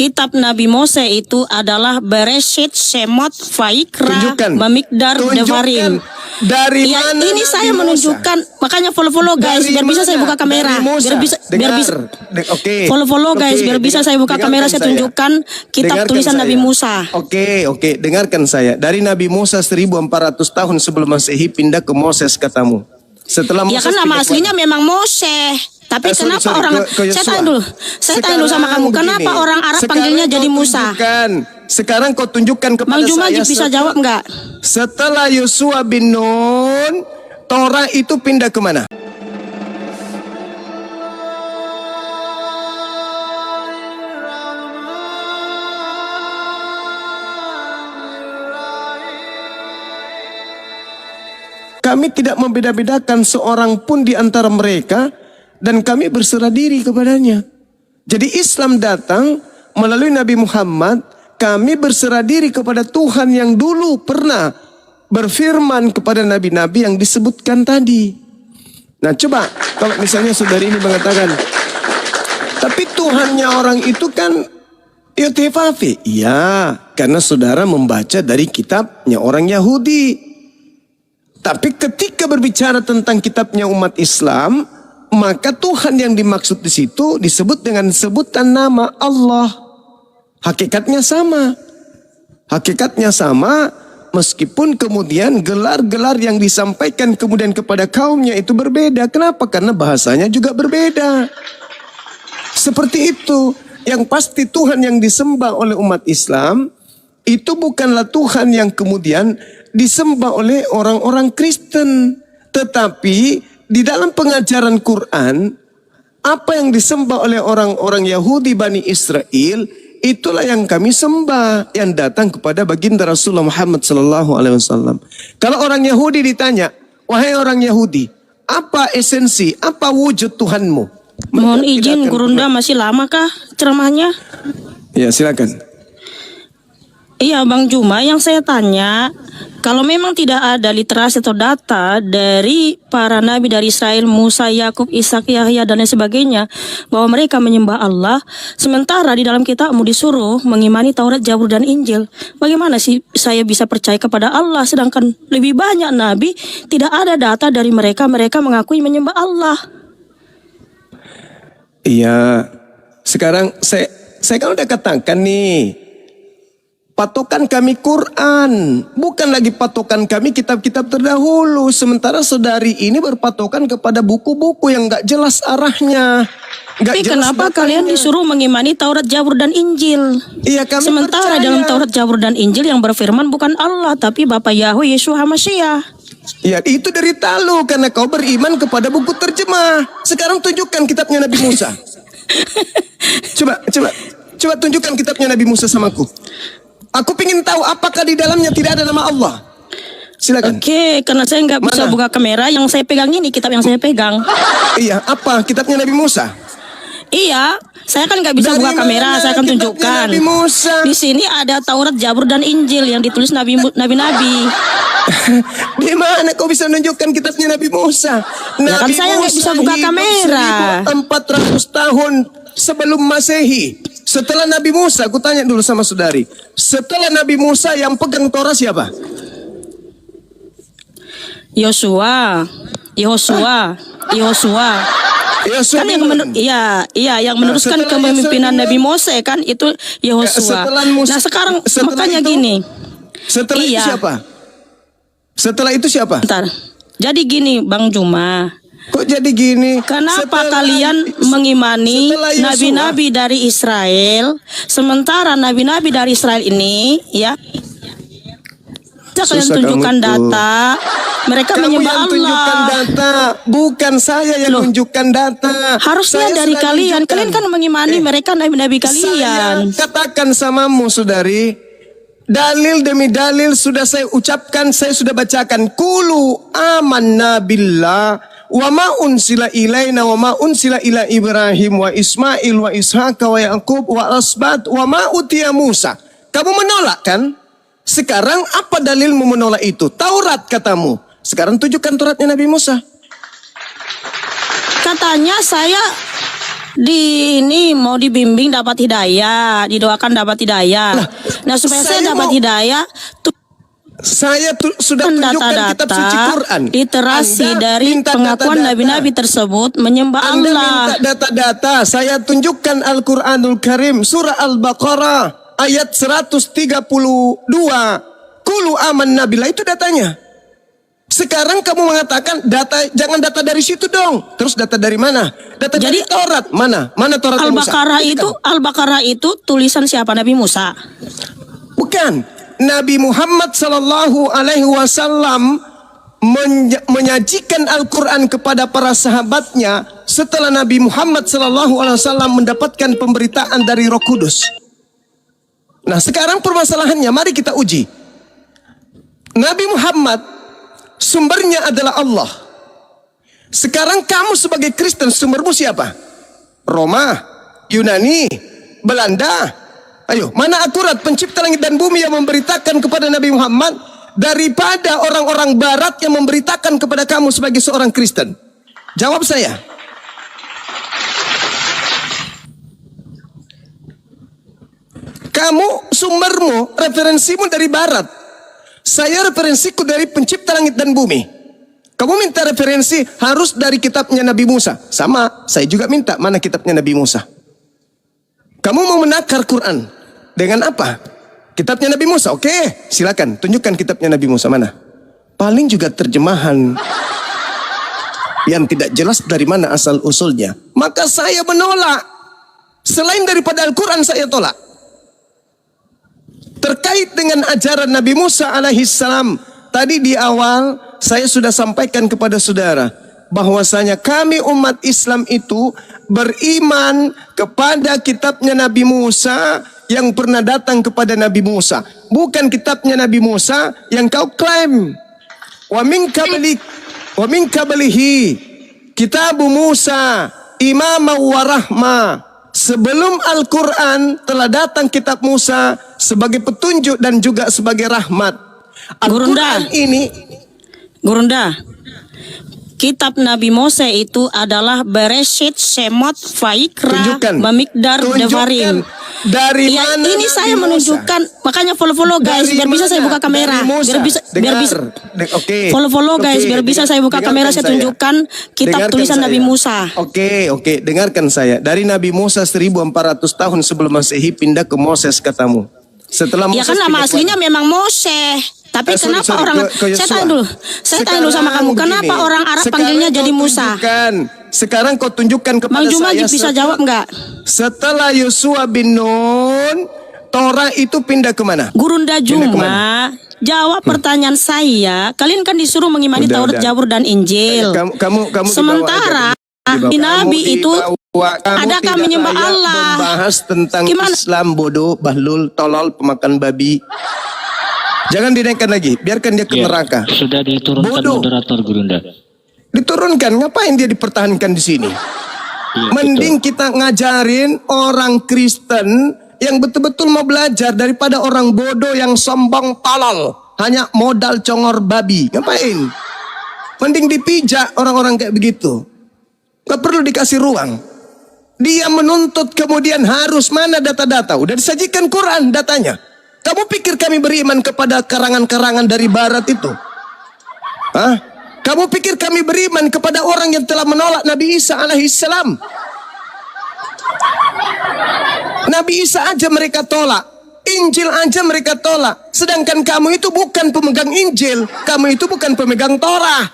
kitab Nabi Musa itu adalah Bereshit, Shemot, Vaikra, Bamikdar, Devarim. Dari ya, mana ini saya menunjukkan, makanya follow guys, biar bisa saya buka kamera. Biar bisa follow guys, biar bisa saya buka kamera, saya tunjukkan kitab tulisan Nabi Musa. Oke, dengarkan saya. Dari Nabi Musa 1400 tahun sebelum Masehi pindah ke Moses katamu. Setelah Moses, ya kan nama aslinya memang Mose. Tapi kenapa saya tanya dulu sama kamu, kenapa orang Arab panggilnya jadi Musa? Sekarang kau tunjukkan kepada Bang Juma saya. Bisa jawab nggak? Setelah Yosua bin Nun, Torah itu pindah ke mana? Kami tidak membeda-bedakan seorang pun di antara mereka dan kami berserah diri kepadanya. Jadi Islam datang melalui Nabi Muhammad, kami berserah diri kepada Tuhan yang dulu pernah berfirman kepada nabi-nabi yang disebutkan tadi. Nah coba kalau misalnya saudari ini mengatakan, tapi Tuhannya orang itu kan Yotefafe. Iya, karena saudara membaca dari kitabnya orang Yahudi. Tapi ketika berbicara tentang kitabnya umat Islam, maka Tuhan yang dimaksud di situ disebut dengan sebutan nama Allah. Hakikatnya sama. Hakikatnya sama, meskipun kemudian gelar-gelar yang disampaikan kemudian kepada kaumnya itu berbeda. Kenapa? Karena bahasanya juga berbeda. Seperti itu. Yang pasti Tuhan yang disembah oleh umat Islam itu bukanlah Tuhan yang kemudian disembah oleh orang-orang Kristen. Tetapi di dalam pengajaran Quran, apa yang disembah oleh orang-orang Yahudi Bani Israel, itulah yang kami sembah, yang datang kepada baginda Rasulullah Muhammad SAW. Kalau orang Yahudi ditanya, wahai orang Yahudi, apa esensi, apa wujud Tuhanmu? Mohon izin, Gurunda masih lama kah ceramahnya? Ya silakan. Iya Bang Juma, yang saya tanya, kalau memang tidak ada literasi atau data dari para nabi dari Israel, Musa, Yakub, Ishak, Yahya dan lain sebagainya, bahwa mereka menyembah Allah, sementara di dalam kitabmu disuruh mengimani Taurat, Zabur dan Injil, bagaimana sih saya bisa percaya kepada Allah sedangkan lebih banyak nabi tidak ada data dari mereka mengakui menyembah Allah? Iya, sekarang saya kan udah katakan nih, patokan kami Quran, bukan lagi patokan kami kitab-kitab terdahulu. Sementara saudari ini berpatokan kepada buku-buku yang gak jelas arahnya. Tapi kenapa kalian disuruh mengimani Taurat, Zabur dan Injil? Iya, kami sementara percaya. Dalam Taurat, Zabur dan Injil yang berfirman bukan Allah, tapi Bapa Yahweh Yeshua HaMashiach. Ya itu dari talu karena kau beriman kepada buku terjemah. Sekarang tunjukkan kitabnya Nabi Musa. Coba tunjukkan kitabnya Nabi Musa sama aku. Aku ingin tahu apakah di dalamnya tidak ada nama Allah. Silakan. Oke, karena saya nggak bisa buka kamera, yang saya pegang ini kitab yang saya pegang. Iya, apa kitabnya Nabi Musa? Iya, saya kan nggak bisa buka kamera, saya akan tunjukkan. Nabi Musa? Di sini ada Taurat, Zabur dan Injil yang ditulis nabi-nabi. Di mana kau bisa menunjukkan kitabnya Nabi Musa? Ya kan saya nggak bisa buka kamera. 1400 tahun sebelum Masehi. Setelah Nabi Musa, aku tanya dulu sama saudari. Setelah Nabi Musa yang pegang Torah siapa? Yosua. Kan yang meneruskan kepemimpinan Nabi Mose kan itu Yehosua. Nah sekarang makanya gini. Setelah itu siapa? Setelah itu siapa? Bentar. Jadi gini Bang Juma. Kok jadi gini? Kenapa kalian mengimani nabi-nabi dari Israel, sementara nabi-nabi dari Israel ini ya kalian tunjukkan data, mereka menyembah Allah. Tunjukkan data, bukan saya yang tunjukkan data. Harusnya dari kalian. Kalian kan mengimani mereka nabi-nabi kalian. Saya katakan samamu saudari, dalil demi dalil sudah saya ucapkan, saya sudah bacakan. Qulu amanna billah wa ma unsila ilaina wa ma unsila ila Ibrahim wa Ismail wa Ishaq wa Yaqub wa asbat wa ma utiya Musa. Kamu menolak kan? Sekarang apa dalilmu menolak itu? Taurat katamu. Sekarang tunjukkan Tauratnya Nabi Musa. Katanya saya Ini mau dibimbing dapat hidayah, didoakan dapat hidayah. Nah, supaya saya saya dapat mau- hidayah, Saya sudah tunjukkan kitab suci data-data Quran. literasi Anda dari minta pengakuan data-data. nabi-nabi tersebut menyembah Anda Allah. minta data-data. Saya tunjukkan Al-Quranul Karim surah Al-Baqarah ayat 132. Qulu amanna billah, itu datanya. Sekarang kamu mengatakan data, jangan data dari situ dong. Terus data dari mana? Data dari Jadi, Taurat. Mana? Mana Taurat Musa? Al-Baqarah itu tulisan siapa? Nabi Musa. Bukan. Nabi Muhammad sallallahu alaihi wasallam menyajikan Al-Quran kepada para sahabatnya setelah Nabi Muhammad sallallahu alaihi wasallam mendapatkan pemberitaan dari Roh Kudus. Nah, sekarang permasalahannya, mari kita uji. Nabi Muhammad sumbernya adalah Allah. Sekarang kamu sebagai Kristen sumbermu siapa? Roma, Yunani, Belanda. Ayo, mana akurat pencipta langit dan bumi yang memberitakan kepada Nabi Muhammad daripada orang-orang barat yang memberitakan kepada kamu sebagai seorang Kristen? Jawab saya. Kamu sumbermu, referensimu dari barat. Saya referensiku dari pencipta langit dan bumi. Kamu minta referensi harus dari kitabnya Nabi Musa. Sama, saya juga minta mana kitabnya Nabi Musa. Kamu mau menakar Quran. Dengan apa? Kitabnya Nabi Musa. Oke, silakan tunjukkan kitabnya Nabi Musa mana. Paling juga terjemahan yang tidak jelas dari mana asal usulnya. Maka saya menolak. Selain daripada Al-Quran saya tolak. Terkait dengan ajaran Nabi Musa alaihissalam, tadi di awal saya sudah sampaikan kepada saudara bahwasanya kami umat Islam itu beriman kepada kitabnya Nabi Musa yang pernah datang kepada Nabi Musa, bukan kitabnya Nabi Musa yang kau klaim. Wa min qablihi kitabu Musa imama wa rahma. Sebelum Al-Quran telah datang kitab Musa sebagai petunjuk dan juga sebagai rahmat. Al-Quran ini, Gurunda, kitab Nabi Musa itu adalah Bereshit, Shemot, Vaikra, Bamikdar, Devarim. Dari ya, mana ini Nabi saya Musa? menunjukkan, makanya follow guys, Dari biar bisa saya mana? buka kamera, Dari Musa. biar bisa, Oke. follow guys, biar bisa saya buka kamera, saya tunjukkan kitab Dengarkan tulisan saya. Nabi Musa. Oke, dengarkan saya. Dari Nabi Musa 1400 tahun sebelum Masehi pindah ke Moses katamu. Setelah Ya Moses kan nama pindah ke aslinya memang Mose. Tapi kenapa orang saya tanya dulu. Saya tanya dulu sama kamu, kenapa orang Arab panggilnya jadi Musa? Sekarang kau tunjukkan kepada Bang Juma saya. bisa jawab enggak? Setelah Yosua bin Nun, Torah itu pindah ke mana? Gurunda Juma, jawab pertanyaan saya. Kalian kan disuruh mengimani Taurat, Zabur dan Injil. Kamu Sementara Nabi itu adakah menyembah Allah? Membahas tentang Gimana? Islam, bodoh, bahlul, tolol, pemakan babi. Jangan dinaikkan lagi, biarkan dia ke neraka. Sudah diturunkan Bodoh. moderator Gurunda. Diturunkan, ngapain dia dipertahankan di sini? Iya, Mending kita ngajarin orang Kristen yang betul-betul mau belajar daripada orang bodoh yang sombong tolol, hanya modal congor babi. Ngapain? Mending dipijak orang-orang kayak begitu. Gak perlu dikasih ruang. Dia menuntut kemudian harus mana data-data. Udah disajikan Quran datanya. Kamu pikir kami beriman kepada karangan-karangan dari barat itu? Hah? Kamu pikir kami beriman kepada orang yang telah menolak Nabi Isa alaihissalam? Nabi Isa aja mereka tolak. Injil aja mereka tolak. Sedangkan kamu itu bukan pemegang Injil. Kamu itu bukan pemegang Torah.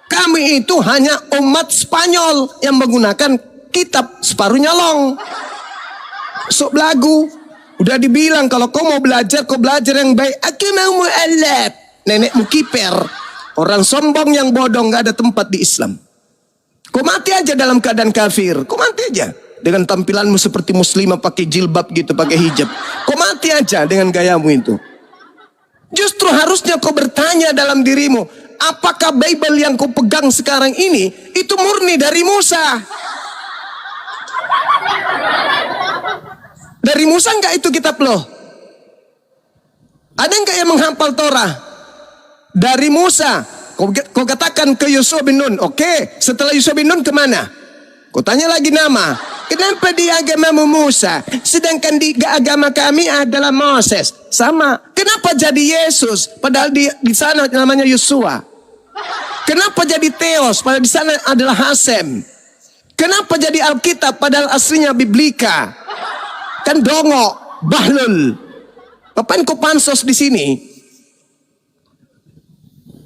Kami itu hanya umat Spanyol yang menggunakan kitab separuh nyolong. Sok belagu. Udah dibilang kalau kau mau belajar, kau belajar yang baik. Aku mau mu'alaf. Nenekmu kiper. Orang sombong yang bodoh gak ada tempat di Islam. Kau mati aja dalam keadaan kafir. Kau mati aja. Dengan tampilanmu seperti muslimah pakai jilbab gitu, pakai hijab. Kau mati aja dengan gayamu itu. Justru harusnya kau bertanya dalam dirimu. Apakah Bible yang kau pegang sekarang ini itu murni dari Musa? Dari Musa enggak itu kitab lo? Ada enggak yang menghafal Torah? Dari Musa. Kau katakan ke Yosua bin Nun. Oke, setelah Yosua bin Nun kemana? Kau tanya lagi nama. Kenapa di agamamu Musa, sedangkan di agama kami adalah Moses? Sama. Kenapa jadi Yesus, padahal di sana namanya Yosua? Kenapa jadi Theos, padahal di sana adalah Hasem? Kenapa jadi Alkitab, padahal aslinya Biblika? Kan dongok, bahlul. Ngapain kau pansos di sini?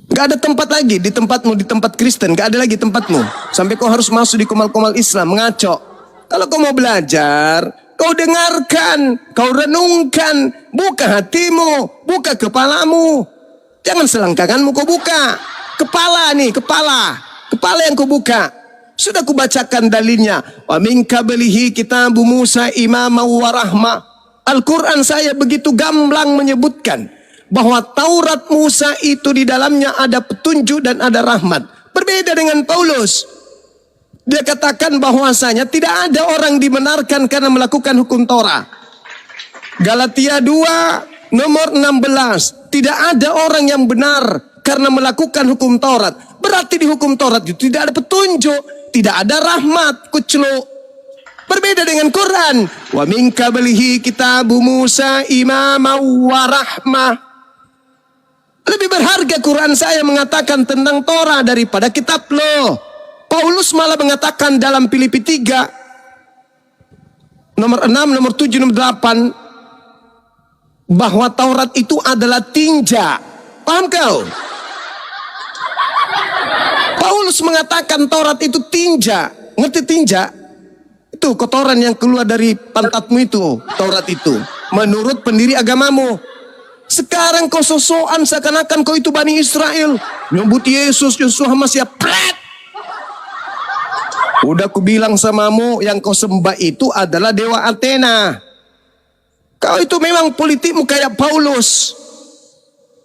Gak ada tempat lagi di tempatmu, di tempat Kristen. Gak ada lagi tempatmu. Sampai kau harus masuk di komal-komal Islam, mengaco. Kalau kau mau belajar, kau dengarkan, kau renungkan, buka hatimu, buka kepalamu. Jangan selangkanganmu kau buka. Kepala nih, kepala yang kau buka. Sudah kubacakan dalilnya. Wa min qablihi kitabu Musa imama wa rahmah. Al-Quran saya begitu gamblang menyebutkan bahwa Taurat Musa itu di dalamnya ada petunjuk dan ada rahmat. Berbeda dengan Paulus. Dia katakan bahwasanya tidak ada orang dibenarkan karena melakukan hukum Torah. Galatia 2 nomor 16. Tidak ada orang yang benar karena melakukan hukum Taurat. Berarti di hukum Taurat itu tidak ada petunjuk, tidak ada rahmat, kucluk. Berbeda dengan Quran. Wa min qablihi kitabu Musa imama wa rahmah. Lebih berharga Quran saya mengatakan tentang Torah daripada kitab lo. Paulus malah mengatakan dalam Filipi 3 nomor 6, nomor 7, nomor 8 bahwa Taurat itu adalah tinja. Paham kau? Paulus mengatakan Taurat itu tinja. Ngerti tinja? Itu kotoran yang keluar dari pantatmu itu, Taurat itu. Menurut pendiri agamamu. Sekarang kau sosokan seakan-akan kau itu Bani Israel. Nyebut Yesus, Yosua, Masya, pret. Udah ku bilang samamu, yang kau sembah itu adalah dewa Athena. Kau itu memang politikmu kayak Paulus.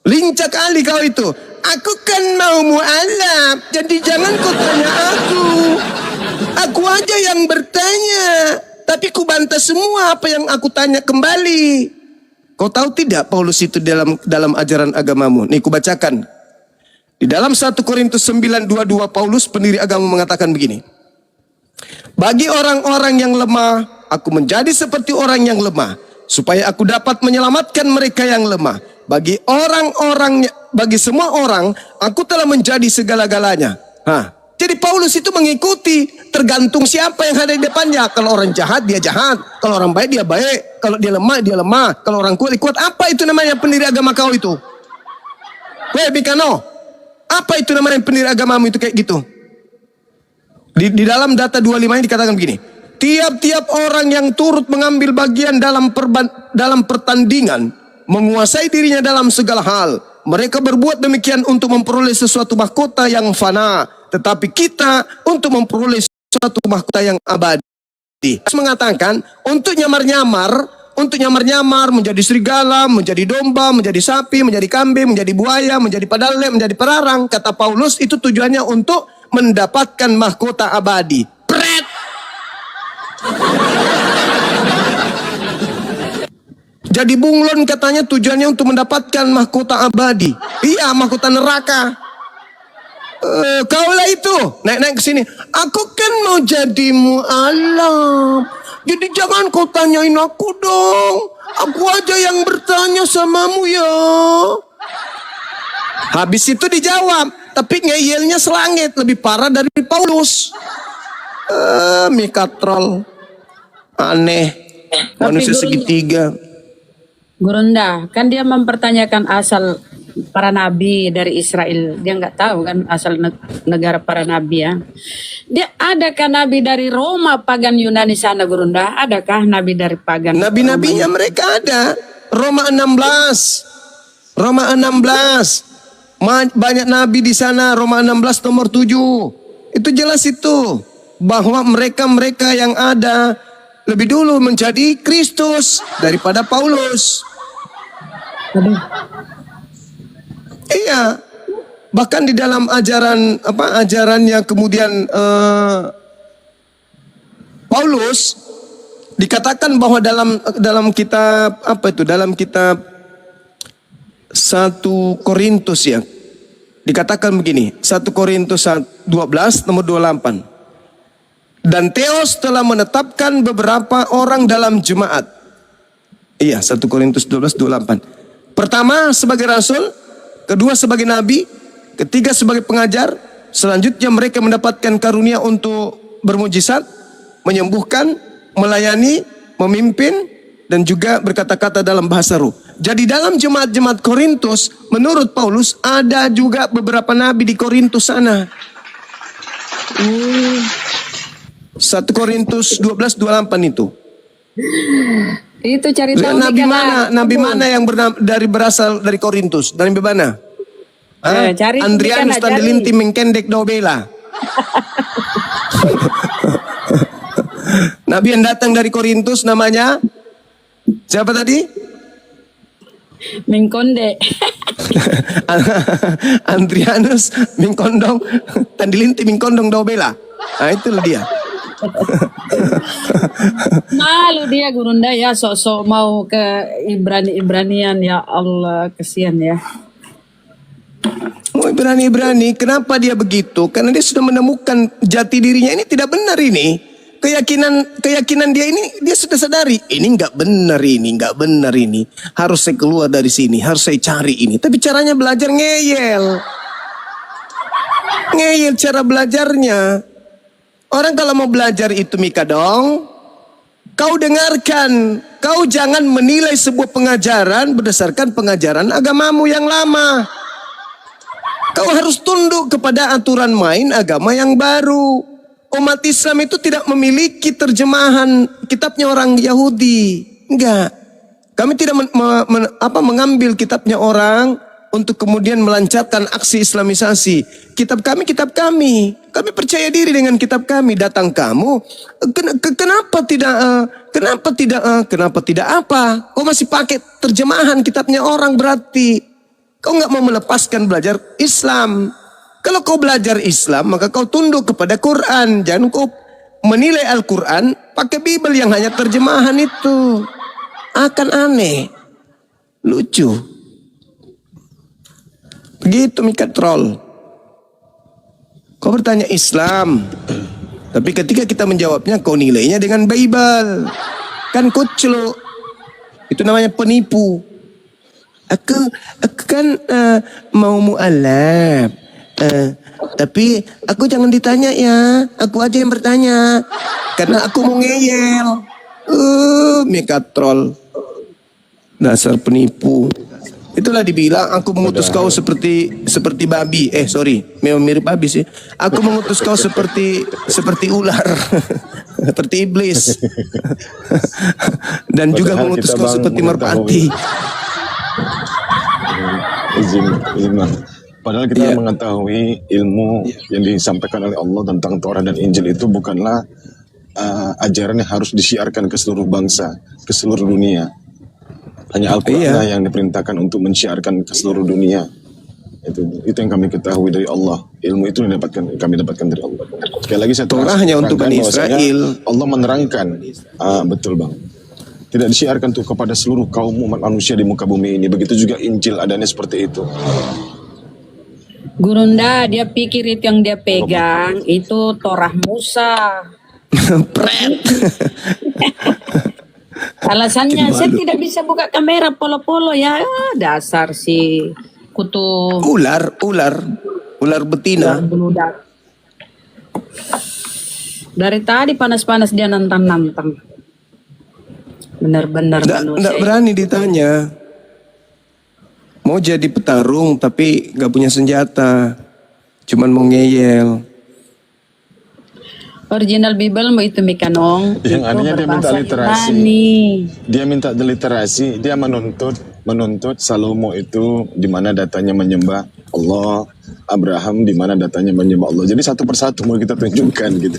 Lincah kali kau itu. Aku kan mau mu'alaf, jadi jangan kau tanya aku. Aku aja yang bertanya, tapi ku bantah semua apa yang aku tanya kembali. Kau tahu tidak Paulus itu dalam ajaran agamamu? Nih ku bacakan. Di dalam 1 Korintus 9:22 Paulus pendiri agama mengatakan begini. Bagi orang-orang yang lemah, aku menjadi seperti orang yang lemah, supaya aku dapat menyelamatkan mereka yang lemah. Bagi semua orang, aku telah menjadi segala-galanya. Jadi Paulus itu mengikuti, tergantung siapa yang ada di depannya. Kalau orang jahat, dia jahat. Kalau orang baik, dia baik. Kalau dia lemah, dia lemah. Kalau orang kuat, dia kuat. Apa itu namanya pendiri agama kau itu? Weh Bikano, apa itu namanya pendiri agamamu itu kayak gitu? Di dalam data 25 ini dikatakan begini. Tiap-tiap orang yang turut mengambil bagian dalam pertandingan, menguasai dirinya dalam segala hal. Mereka berbuat demikian untuk memperoleh sesuatu mahkota yang fana. Tetapi kita untuk memperoleh sesuatu mahkota yang abadi. Mengatakan untuk nyamar-nyamar menjadi serigala, menjadi domba, menjadi sapi, menjadi kambing, menjadi buaya, menjadi padale, menjadi pararang. Kata Paulus itu tujuannya untuk mendapatkan mahkota abadi. Pret. Jadi bunglon katanya tujuannya untuk mendapatkan mahkota abadi. Iya, mahkota neraka. Kaulah itu naik ke sini. Aku kan mau jadi mu'alaf. Jadi jangan kau tanyain aku dong. Aku aja yang bertanya samamu ya. Habis itu dijawab. Tapi ngeyelnya selangit, lebih parah dari Paulus. Mikatrol. Aneh. Manusia segitiga. Gurunda, kan dia mempertanyakan asal para nabi dari Israel. Dia nggak tahu kan asal negara para nabi ya. Dia adakah nabi dari Roma pagan Yunani sana Gurunda? Adakah nabi dari pagan? Nabi-nabinya mereka ada. Roma 16. Banyak nabi di sana. Roma 16 nomor 7. Itu jelas itu. Bahwa mereka-mereka yang ada lebih dulu menjadi Kristus daripada Paulus. Iya. Bahkan di dalam ajarannya kemudian Paulus dikatakan bahwa dalam kitab dalam kitab 1 Korintus ya. Dikatakan begini, 1 Korintus 12 nomor 28. Dan Theos telah menetapkan beberapa orang dalam jemaat. Iya, 1 Korintus 12:28. Pertama sebagai rasul, kedua sebagai nabi, ketiga sebagai pengajar, selanjutnya mereka mendapatkan karunia untuk bermujizat, menyembuhkan, melayani, memimpin, dan juga berkata-kata dalam bahasa ruh. Jadi dalam jemaat-jemaat Korintus, menurut Paulus ada juga beberapa nabi di Korintus sana. 1 Korintus 12:28 itu. Itu cari tahu Nabi nih, mana? karena- Nabi mana yang berasal dari Korintus? Dari mana? Hah? cari Andrianus cari. Tandelinti Mengkendek Dobela. Nabi yang datang dari Korintus namanya siapa tadi? Mengkonde. Andrianus Mingkondong Tandilinti Mingkondong Dobela. Nah, itulah dia. Malu dia Gurunda ya, sok-sok mau ke Ibrani-Ibranian, ya Allah, kesian ya. Oh, berani-berani. Kenapa dia begitu? Karena dia sudah menemukan jati dirinya ini tidak benar ini. Keyakinan dia ini dia sudah sadari. Ini nggak benar ini. Harus saya keluar dari sini. Harus saya cari ini. Tapi caranya belajar ngeyel. Ngeyel cara belajarnya. Orang kalau mau belajar itu Mika dong. Kau dengarkan. Kau jangan menilai sebuah pengajaran berdasarkan pengajaran agamamu yang lama. Kau harus tunduk kepada aturan main agama yang baru. Umat Islam itu tidak memiliki terjemahan kitabnya orang Yahudi. Enggak. Kami tidak mengambil kitabnya orang untuk kemudian melancarkan aksi Islamisasi. Kitab kami. Kami percaya diri dengan kitab kami. Datang kamu, kenapa tidak apa? Kau masih pakai terjemahan kitabnya orang berarti. Kau nggak mau melepaskan belajar Islam. Kalau kau belajar Islam, maka kau tunduk kepada Quran. Jangan kau menilai Al-Quran pakai Bible yang hanya terjemahan itu. Akan aneh. Lucu. Begitu Mika troll. Kau bertanya Islam. Tapi ketika kita menjawabnya, kau nilainya dengan Bible. Kan kucluk. Itu namanya penipu. Aku kan mau mu'alaf. Tapi aku jangan ditanya ya. Aku aja yang bertanya. Karena aku mau ngeyel. Mika troll. Dasar penipu. Itulah dibilang aku mengutus kau seperti babi. Memang mirip babi sih. Aku mengutus kau seperti ular. Seperti iblis. Dan juga Padahal mengutus kita, kau Bang, seperti merpati. mengetahui. izin. Padahal kita mengetahui ilmu yang disampaikan oleh Allah tentang Taurat dan Injil itu bukanlah ajaran yang harus disiarkan ke seluruh bangsa, ke seluruh dunia. Hanya Al-Quran yang diperintahkan untuk mensiarkan ke seluruh dunia. Itu yang kami ketahui dari Allah. Ilmu itu yang kami dapatkan dari Allah. Sekali lagi saya Torah hanya untuk Bani bahwasanya Israel. Allah menerangkan, betul Bang. Tidak disiarkan tuh kepada seluruh kaum umat manusia di muka bumi ini. Begitu juga Injil adanya seperti itu. Gurunda, dia pikir itu yang dia pegang itu Torah Musa. Pret. Alasannya saya tidak bisa buka kamera polo-polo ya. Dasar si kutu Ular betina. beludak. Dari tadi panas-panas dia nantang-nantang. Benar-benar Nggak berani ditanya. Mau jadi petarung tapi gak punya senjata. Cuman mau ngeyel. Original Bible mau itu Mikanong. Yang itu anehnya dia minta berbahasa literasi. Ibrani. Dia minta literasi, dia menuntut Salomo itu di mana datanya menyembah Allah, Abraham di mana datanya menyembah Allah. Jadi satu persatu mau kita tunjukkan gitu.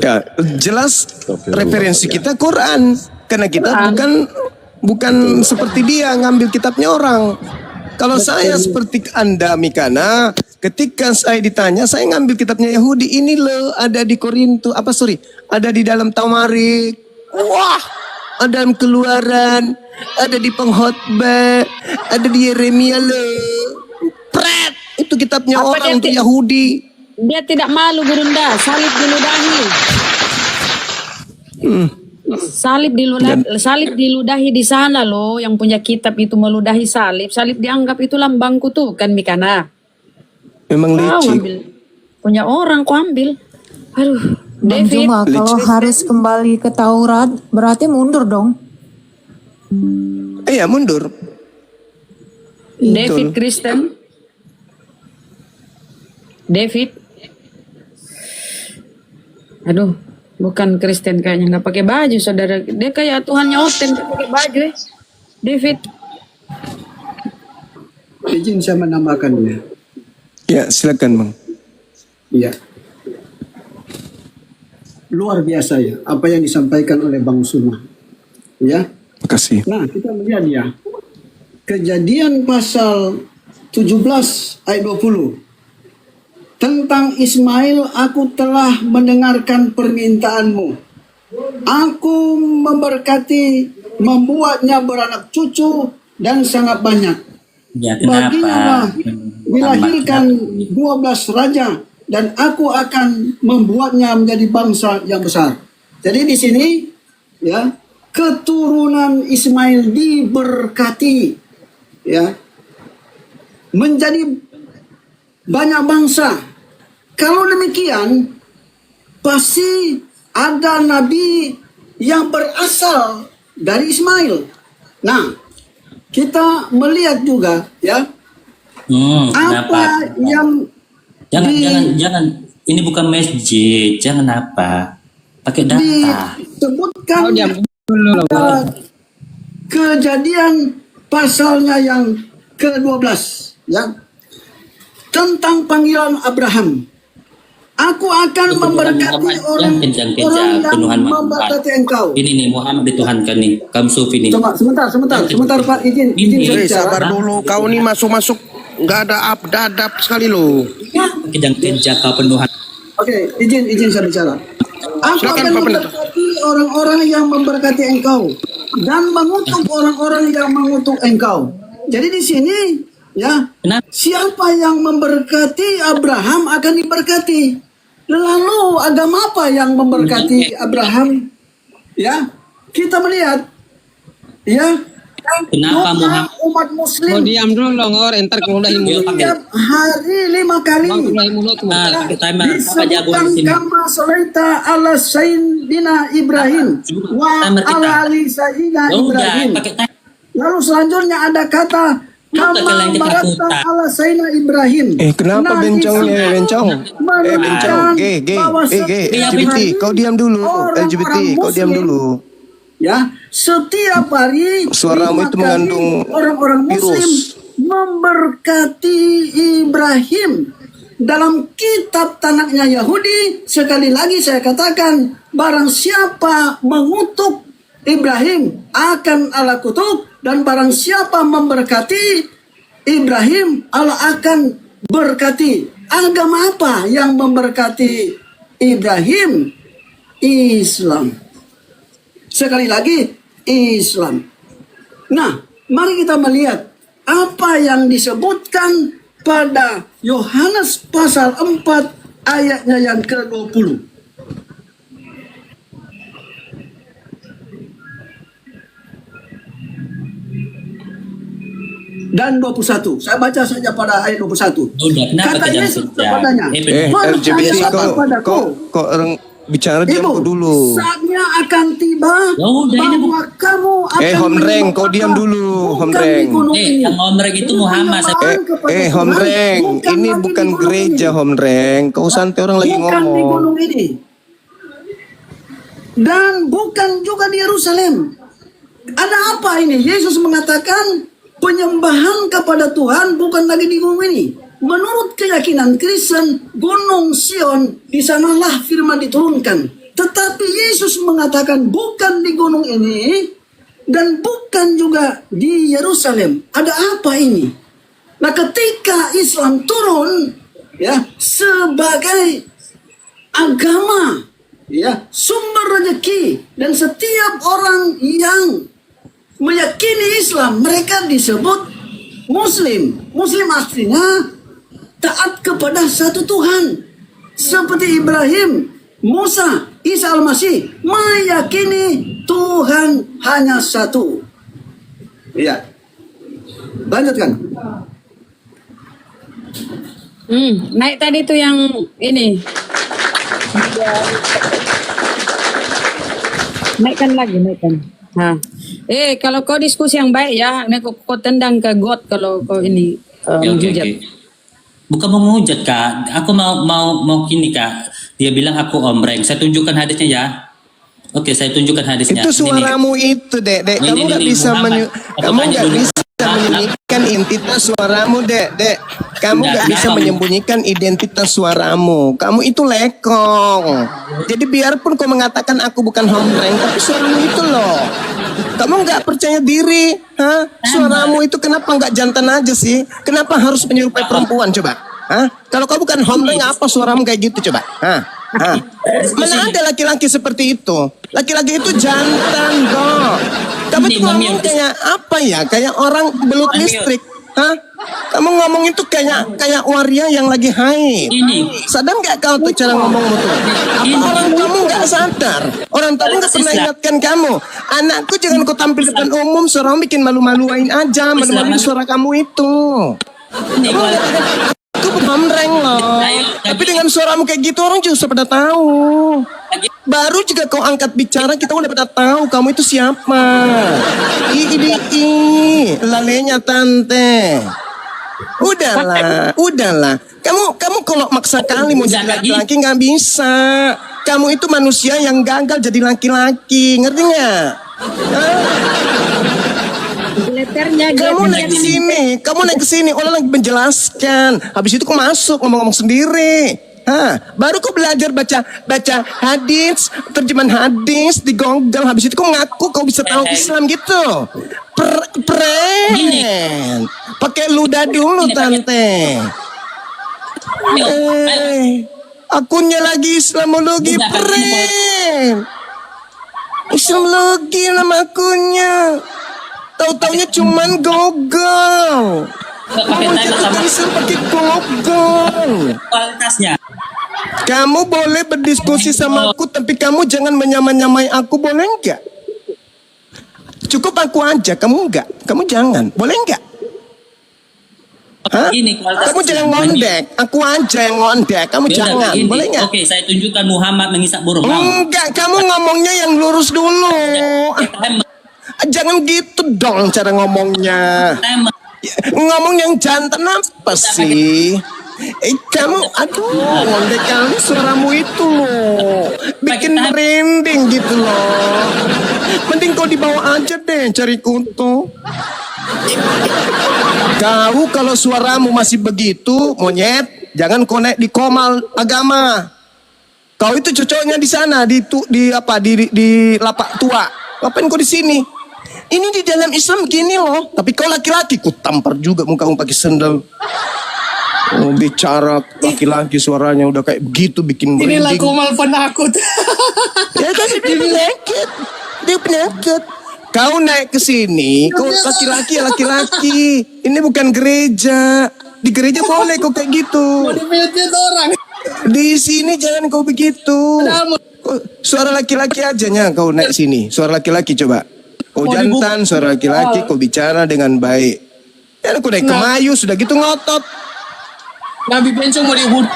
Ya, jelas referensi kita Quran. Karena kita bukan seperti dia ngambil kitabnya orang. Kalau saya seperti Anda Mikana, ketika saya ditanya, saya ngambil kitabnya Yahudi. Ini loh ada di Korintus, ada di dalam Taumarik. Wah, ada dalam Keluaran, ada di Pengkhotbah, ada di Yeremia loh. Pret, itu kitabnya Apa orang dia untuk Yahudi. Dia tidak malu Gurunda, salib diludahi. Salib diludahi di sana loh, yang punya kitab itu meludahi salib. Salib dianggap itu lambang kutukan Mikana. Memang Kau licik. ambil punya orang, kau ambil. Aduh, Bang David. Juma, kalau Haris kembali ke Taurat, berarti mundur dong. Iya, mundur. David Kristen. David. Aduh, bukan Kristen kayaknya, nggak pakai baju saudara. Dia kayak Tuhannya Oten, nggak pakai baju David. Izin saya menambahkannya. Ya, silakan Bang. Iya. Luar biasa ya apa yang disampaikan oleh Bang Suma. Ya. Makasih. Nah, kita melihat ya. Kejadian pasal 17 ayat 20. Tentang Ismail, aku telah mendengarkan permintaanmu. Aku memberkati, membuatnya beranak cucu dan sangat banyak. Ya Baginya lah dilahirkan 12 raja dan aku akan membuatnya menjadi bangsa yang besar. Jadi di sini ya, keturunan Ismail diberkati ya, menjadi banyak bangsa. Kalau demikian pasti ada nabi yang berasal dari Ismail. Nah, kita melihat juga ya apa yang Jangan. Ini bukan masjid. Jangan apa. Pakai data. disebutkan kejadian pasalnya yang ke-12 ya, tentang panggilan Abraham. Aku akan memberkati orang yang memberkati engkau. Ini nih Muhammad dituhankan nih. Kamu sufi nih. Coba sebentar Pak, izin saya bicara. Sabar dulu, kau nih masuk nggak ada dadap sekali lo. Kejang-kejang kau penuhan. Oke, izin saya bicara. Aku Silakan, akan Pak Pendeta. memberkati orang-orang yang memberkati engkau dan mengutuk orang-orang yang mengutuk engkau. Jadi di sini ya, Kenapa? siapa yang memberkati Abraham akan diberkati. Lalu agama apa yang memberkati Abraham? Ya, kita melihat ya, Kenapa doa Muhammad? umat Muslim Diam dulu lo ngor, entar kalau udah mulut. setiap hari 5 kali Udah mulut tuh. Pakai timer. Apa jago di disebutkan sini? kama solaita ala sayyidina Ibrahim wa Timer kita. ala ali sayyidina Ya udah, Ibrahim. pakai timer. Lalu selanjutnya ada kata Kalian kama kita barata putar. ala sayyidina Ibrahim. Kenapa Nah, bencongnya di situ bencong? menunjukkan Bencong. bahwa LGBT, kau diam dulu. orang-orang LGBT, kau diam Muslim, dulu. ya, setiap hari Suaramu 5 itu kali mengandung orang-orang Muslim virus. memberkati Ibrahim. Dalam kitab tanaknya Yahudi, sekali lagi saya katakan, barang siapa mengutuk Ibrahim akan Allah kutuk, dan barang siapa memberkati Ibrahim Allah akan berkati. Agama apa yang memberkati Ibrahim? Islam. Sekali lagi, Islam. Nah, mari kita melihat apa yang disebutkan pada Yohanes pasal 4 ayatnya yang ke-20. Dan 21. Saya baca saja pada ayat 21. Udah, kenapa Kata kejang Yesus kejang? kepadanya, LGBT, "Percayalah kepadaku." kau orang bicara diam Ibu, dulu. saatnya akan tiba Ya udah, ini bahwa kamu akan Hom Reng, menerima kau diam apa? dulu, Hom Bukan Reng. di gunung ini. Yang ngomrek itu Muhammad. Penyembahan kepada Hom Tuhan Reng, ini lagi bukan di gunung gereja ini. Hom Reng. Kau santai, orang lagi Bukan di ngomong. gunung ini. Dan bukan juga di Yerusalem. Ada apa ini? Yesus mengatakan penyembahan kepada Tuhan bukan lagi di gunung ini. Menurut keyakinan Kristen, Gunung Sion, di sanalah firman diturunkan. Tetapi Yesus mengatakan bukan di gunung ini dan bukan juga di Yerusalem. Ada apa ini? Nah, ketika Islam turun ya sebagai agama ya sumber rezeki, dan setiap orang yang meyakini Islam mereka disebut Muslim. Muslim aslinya taat kepada satu Tuhan seperti Ibrahim, Musa, Isa Al-Masih meyakini Tuhan hanya satu. Iya. Lanjutkan. Naik tadi tuh yang ini. Naikkan lagi, naikkan. Nah, kalau kau diskusi yang baik ya, ini kau tendang ke got kalau kau ini menghujat. Bukan mau menghujat Kak, aku mau gini Kak. Dia bilang aku omreng. Saya tunjukkan hadisnya ya. Oke, saya tunjukkan hadisnya. Itu suaramu itu, Dek. Kamu nggak bisa menyembunyikan identitas suaramu, Dek. Kamu nggak bisa menyembunyikan identitas suaramu. Kamu itu lekong. Jadi biarpun kau mengatakan aku bukan homreng, tapi suaramu itu loh. Kamu nggak percaya diri, Suaramu itu kenapa nggak jantan aja sih? Kenapa harus menyerupai perempuan coba? Kalau kau bukan homreng, apa suaramu kayak gitu coba? Mana ada laki-laki seperti itu? Laki-laki itu jantan kok. Kamu tuh ngomong kayak apa ya? Kayak orang belut listrik. Kamu ngomong itu kayak waria yang lagi haid. Sadar nggak kau tuh cara ngomongmu tuh? Apa orang kamu nggak sadar? Orang kamu nggak pernah ingatkan kamu. Anakku jangan kau tampil depan umum, suaramu bikin malu-maluin aja, malu-maluin suara kamu itu. Aku homreng loh. Tapi dengan suaramu kayak gitu orang juga pada tahu. Baru juga kau angkat bicara kita udah pada tahu kamu itu siapa. Lalenya tante. Udahlah. Kamu kalau maksa kali mau jadi laki-laki nggak bisa. Kamu itu manusia yang gagal jadi laki-laki, ngerti nggak? Kamu naik ke sini, orang lagi menjelaskan. Habis itu kau masuk ngomong-ngomong sendiri. Baru kau belajar baca hadis, terjemahan hadis di Google. Habis itu kau ngaku kau bisa tahu Islam gitu. Pakai ludah dulu tante. Akunnya lagi Islamologi Islamologi nama akunnya. Tahu-taunya cuman Google. Pakai Google. Kualitasnya. Kamu boleh berdiskusi sama aku, tapi kamu jangan menyamai-nyamai aku, boleh enggak? Cukup aku aja, kamu enggak. Kamu jangan, boleh enggak? Kamu jangan ngondek, aku aja yang ngondek. Kamu jangan, boleh enggak? Oke, saya tunjukkan Muhammad mengisap burung. Enggak, kamu ngomongnya yang lurus dulu. Jangan gitu dong cara ngomongnya. Ngomong yang jantan apa sih? Kamu, ngondek kali suaramu itu loh. Bikin merinding gitu loh. Mending kau dibawa aja deh cari kutu. Kau kalau suaramu masih begitu, monyet, jangan kau naik di Komal Agama. Kau itu cocoknya di sana, di lapak tua. Ngapain kau di sini? Ini di dalam Islam gini loh. Tapi kau laki-laki, ku tampar juga mukamu pakai sendal. Bicara laki-laki suaranya udah kayak begitu bikin merinding. Inilah Komal penakut. Ya kan dia penyakit. Kau naik ke sini, kau laki-laki. Ini bukan gereja. Di gereja boleh kau kayak gitu. Di sini jangan kau begitu. Suara laki-laki aja nya kau naik sini. Suara laki-laki coba. Kau jantan, suara laki-laki, kau bicara dengan baik. Ya aku naik ke Mayu, sudah gitu ngotot. Nabi Bencong mau dibunuh.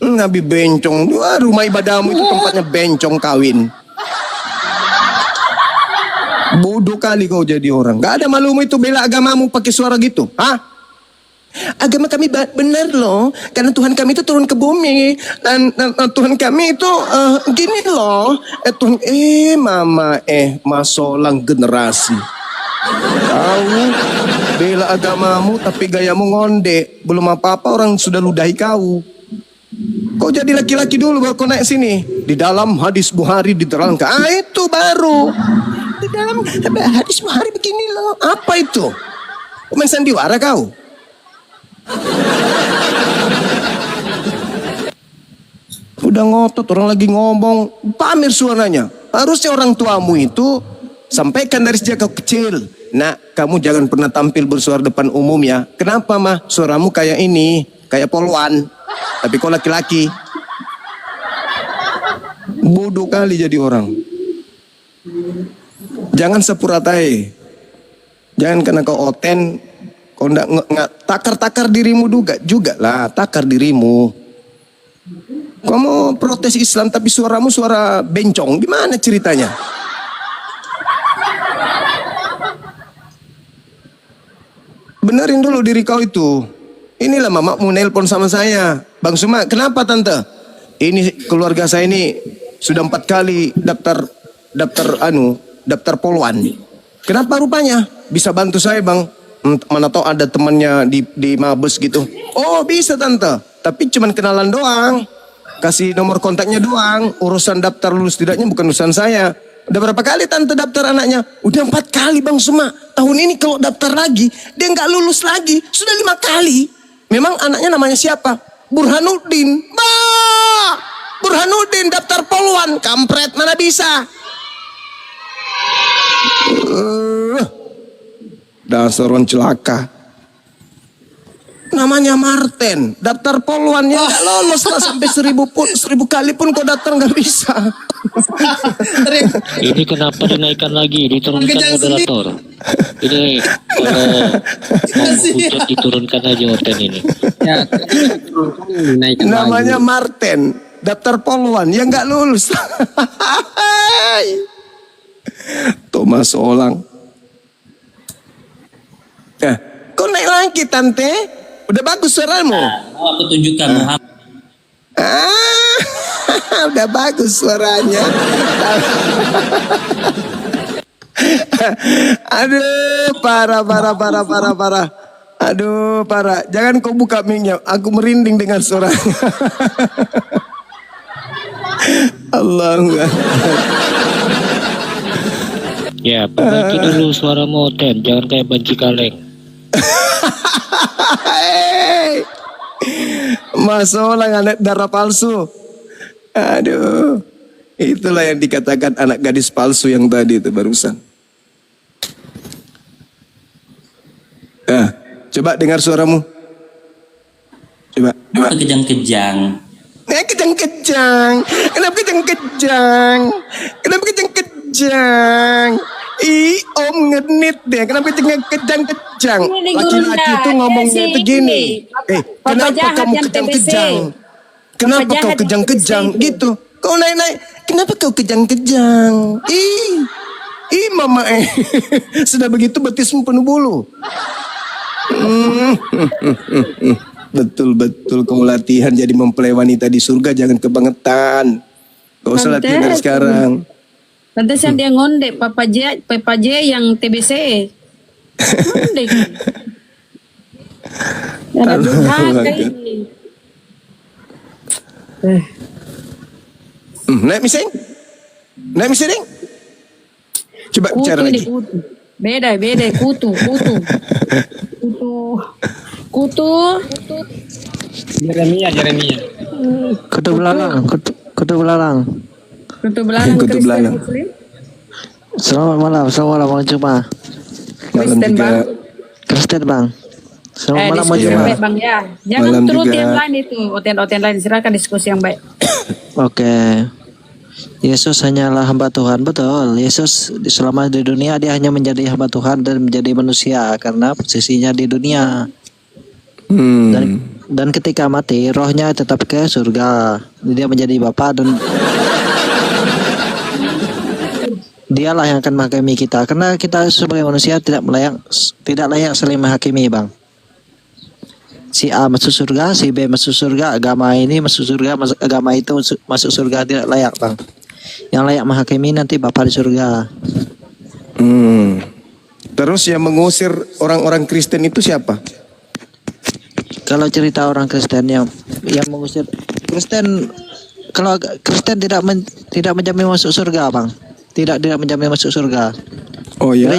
Nabi Bencong, rumah ibadahmu itu tempatnya bencong kawin. Bodoh kali kau jadi orang. Gak ada malumu itu bela agamamu pakai suara gitu. Agama kami benar loh. Karena Tuhan kami itu turun ke bumi. Dan Tuhan kami itu gini loh. Masolang generasi. Tahu bela agamamu tapi gayamu ngonde. Belum apa-apa orang sudah ludahi kau. Kau jadi laki-laki dulu baru kau naik sini. Di dalam hadis Bukhari diterangkan. Itu baru. Di dalam hadis Bukhari begini loh. Apa itu? Kau main sandiwara kau? Udah ngotot, orang lagi ngomong, pamer suaranya. Harusnya orang tuamu itu sampaikan dari sejak kau kecil. Nah, kamu jangan pernah tampil bersuara depan umum ya. Kenapa mah? Suaramu kayak ini, kayak poluan. Tapi kau laki-laki. Bodoh kali jadi orang. Jangan sepuratai. Jangan karena kau oten, kau nggak takar dirimu juga lah, takar dirimu. Kau mau protes Islam tapi suaramu suara bencong, gimana ceritanya? Benerin dulu diri kau itu. Inilah mama mau nelpon sama saya. Bang Suma, kenapa tante? Ini keluarga saya ini sudah 4 kali daftar poluan. Kenapa rupanya? Bisa bantu saya bang? Mana tahu ada temannya di Mabes gitu. Oh bisa tante. Tapi cuman kenalan doang. Kasih nomor kontaknya doang. Urusan daftar lulus tidaknya bukan urusan saya. Udah berapa kali tante daftar anaknya? Udah 4 kali bang Suma. Tahun ini kalau daftar lagi, dia nggak lulus lagi. Sudah 5 kali. Memang anaknya namanya siapa? Burhanuddin. Burhanuddin daftar poluan. Kampret, mana bisa? Dasar orang celaka. Namanya Martin, daftar poluan ya nggak lolos lah sampai 1000 kali pun kau daftar nggak bisa. Ini kenapa dinaikkan lagi, diturunkan moderator? Ini kalau mau hujat diturunkan aja orten ini. Ya, dinaikkan Namanya lagi. Martin, daftar poluan ya nggak lulus. Thomas Olang. Kau naik lagi tante? Udah bagus suaramu. Mau aku tunjukkan Muhammad. Udah bagus suaranya. Aduh, parah. Aduh, parah. Jangan kau buka mic-nya. Aku merinding dengan suaranya. Allah. Ya, perbaiki dulu suara moten, jangan kayak banci kaleng. Masalah anak darah palsu. Aduh. Itulah yang dikatakan anak gadis palsu yang tadi itu barusan. Coba dengar suaramu. Coba. Kejang-kejang. Kejang-kejang. Kenapa kejang-kejang? Kenapa kejang-kejang? Om ngenit deh. Kenapa kejang-kejang? Laki-laki itu ngomongnya itu gini. Kenapa kamu kejang-kejang? Kenapa kau kejang-kejang? Gitu. Kau naik-naik. Kenapa kau kejang-kejang? Mama sudah begitu betismu penuh bulu. Betul kamu latihan jadi mempelai wanita di surga, jangan kebangetan. Gak usah latihan dari sekarang. Pantesan dia ngondek Papa J yang TBC. Ngondek. Ada durhaka ini. Naik mising? Coba Kutu bicara ini lagi. kutu. Beda kutu. Jeremia. Kutu belalang. Kutu belalang. Selamat malam Bang Cuma. Malam Kristen, juga. Bang. Kristen Bang. Selamat malam Bang diskusi yang Cuma. baik Bang ya. Jangan Malam turut juga. yang lain itu. Oten lain silakan diskusi yang baik. Oke. Yesus hanyalah hamba Tuhan, betul. Yesus selama di dunia dia hanya menjadi hamba Tuhan dan menjadi manusia karena posisinya di dunia. Dan ketika mati rohnya tetap ke surga. Dia menjadi Bapa dan dialah yang akan menghakimi kita karena kita sebagai manusia tidak layak saling menghakimi, Bang. Si A masuk surga, si B masuk surga, agama ini masuk surga, agama itu masuk surga, tidak layak, Bang. Yang layak menghakimi nanti Bapa di surga. Terus yang mengusir orang-orang Kristen itu siapa? Kalau cerita orang Kristen yang mengusir Kristen, kalau Kristen tidak menjamin masuk surga, Bang. Tidak menjamin masuk surga. Oh ya.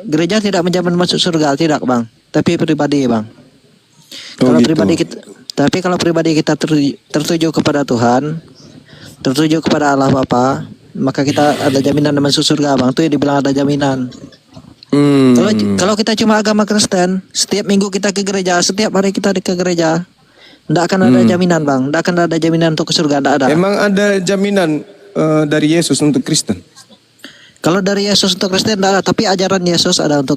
Gereja tidak menjamin masuk surga, tidak, Bang. Tapi pribadi, Bang. Oh, Kalau gitu. kalau pribadi kita tertuju kepada Tuhan, tertuju kepada Allah Bapa, maka kita ada jaminan masuk surga, Bang. Itu yang dibilang ada jaminan. Kalau kita cuma agama Kristen, setiap minggu kita ke gereja, setiap hari kita ke gereja, tidak akan ada jaminan, Bang. Tidak akan ada jaminan untuk ke surga, tidak ada. Emang ada jaminan dari Yesus untuk Kristen? Kalau dari Yesus untuk Kristen tidak ada, tapi ajaran Yesus ada untuk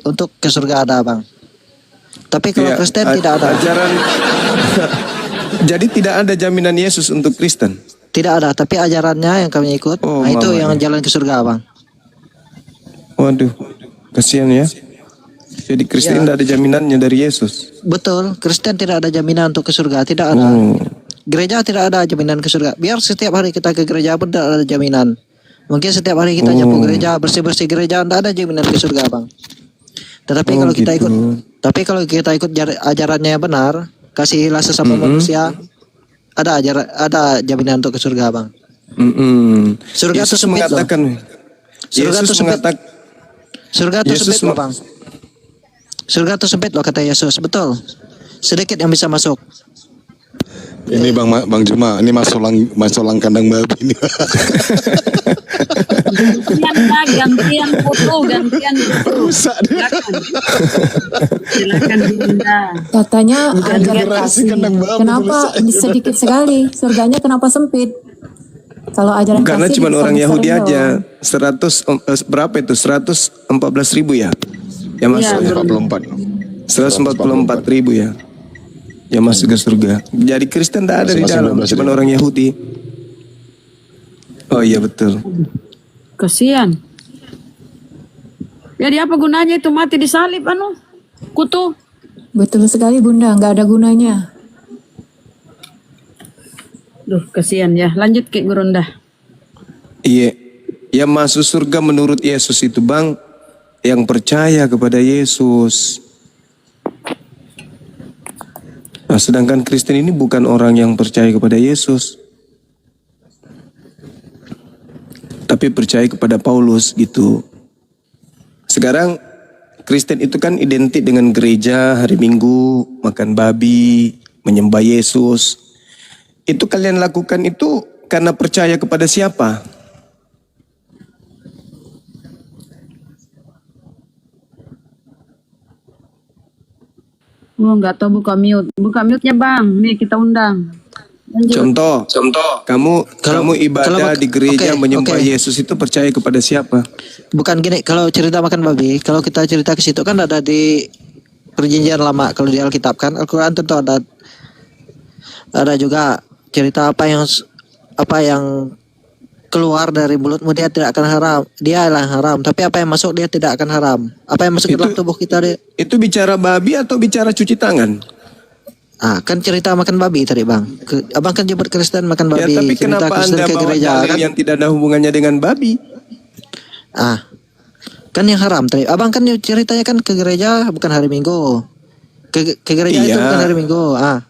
untuk ke surga ada bang. Tapi kalau Iya, Kristen tidak ada. Ajaran. Jadi tidak ada jaminan Yesus untuk Kristen. Tidak ada, tapi ajarannya yang kami ikut, Oh, nah itu Mama. yang jalan ke surga bang. Waduh, kasihan ya. Jadi Kristen tidak ada jaminannya dari Yesus. Betul, Kristen tidak ada jaminan untuk ke surga, tidak ada. Oh. Gereja tidak ada jaminan ke surga. Biar setiap hari kita ke gereja pun tidak ada jaminan. Mungkin setiap hari kita nyapu gereja, bersih-bersih gereja, tidak ada jaminan ke surga bang. Tetapi Oh, kalau kita gitu. ikut ajarannya yang benar, kasihilah sesama manusia, ada jaminan untuk ke surga bang. Surga itu Yesus sempit loh. mengatakan, Surga Yesus itu sempit. mengatakan, Surga itu Yesus sempit loh bang. Surga itu sempit loh kata Yesus, betul. Sedikit yang bisa masuk. Ini Bang Juma, ini masolang kandang babi ini. Gantian foto. Rusak dia. Silakan Bunda. Katanya ajaran generasi kasih. kandang babi Kenapa rusak. sedikit sekali? Surganya kenapa sempit? Kalau ajaran karena kasih cuma bisa orang besar Yahudi dong. aja. berapa itu? 114.000 ya? Yang masuk ya? 44. 144.000 ya. Yang masuk ke surga. Jadi Kristen tidak ada di dalam, Masing-masing cuma 12.000. orang Yahudi. Oh iya betul. Kasihan. Jadi apa gunanya itu mati disalib kutu? Betul sekali Bunda, nggak ada gunanya. Duh, kasihan ya. Lanjut ke Gurunda. Iya. Yang masuk surga menurut Yesus itu bang, yang percaya kepada Yesus. Nah, sedangkan Kristen ini bukan orang yang percaya kepada Yesus, tapi percaya kepada Paulus gitu. Sekarang Kristen itu kan identik dengan gereja, hari Minggu, makan babi, menyembah Yesus. Itu kalian lakukan itu karena percaya kepada siapa? Oh, nggak tahu buka mute. Buka mute-nya Bang. Nih kita undang. Lanjut. Contoh, kamu ibadah di gereja menyembah Yesus itu percaya kepada siapa? Bukan gini, kalau cerita makan babi, kalau kita cerita ke situ kan ada di perjanjian lama, kalau di Alkitab kan, Al-Quran tentu ada juga cerita apa yang keluar dari mulutmu dia tidak akan haram, dia adalah haram, tapi apa yang masuk dia tidak akan haram. Apa yang masuk ke dalam tubuh kita dia. Itu bicara babi atau bicara cuci tangan? Kan cerita makan babi tadi bang. Abang kan jemput Kristen makan Ya, babi. tapi cerita kenapa Kristen Anda ke bawa gereja dalil kan? yang tidak ada hubungannya dengan babi? Kan yang haram tadi. Abang kan ceritanya kan ke gereja bukan hari Minggu. Ke gereja itu Iya. bukan hari Minggu.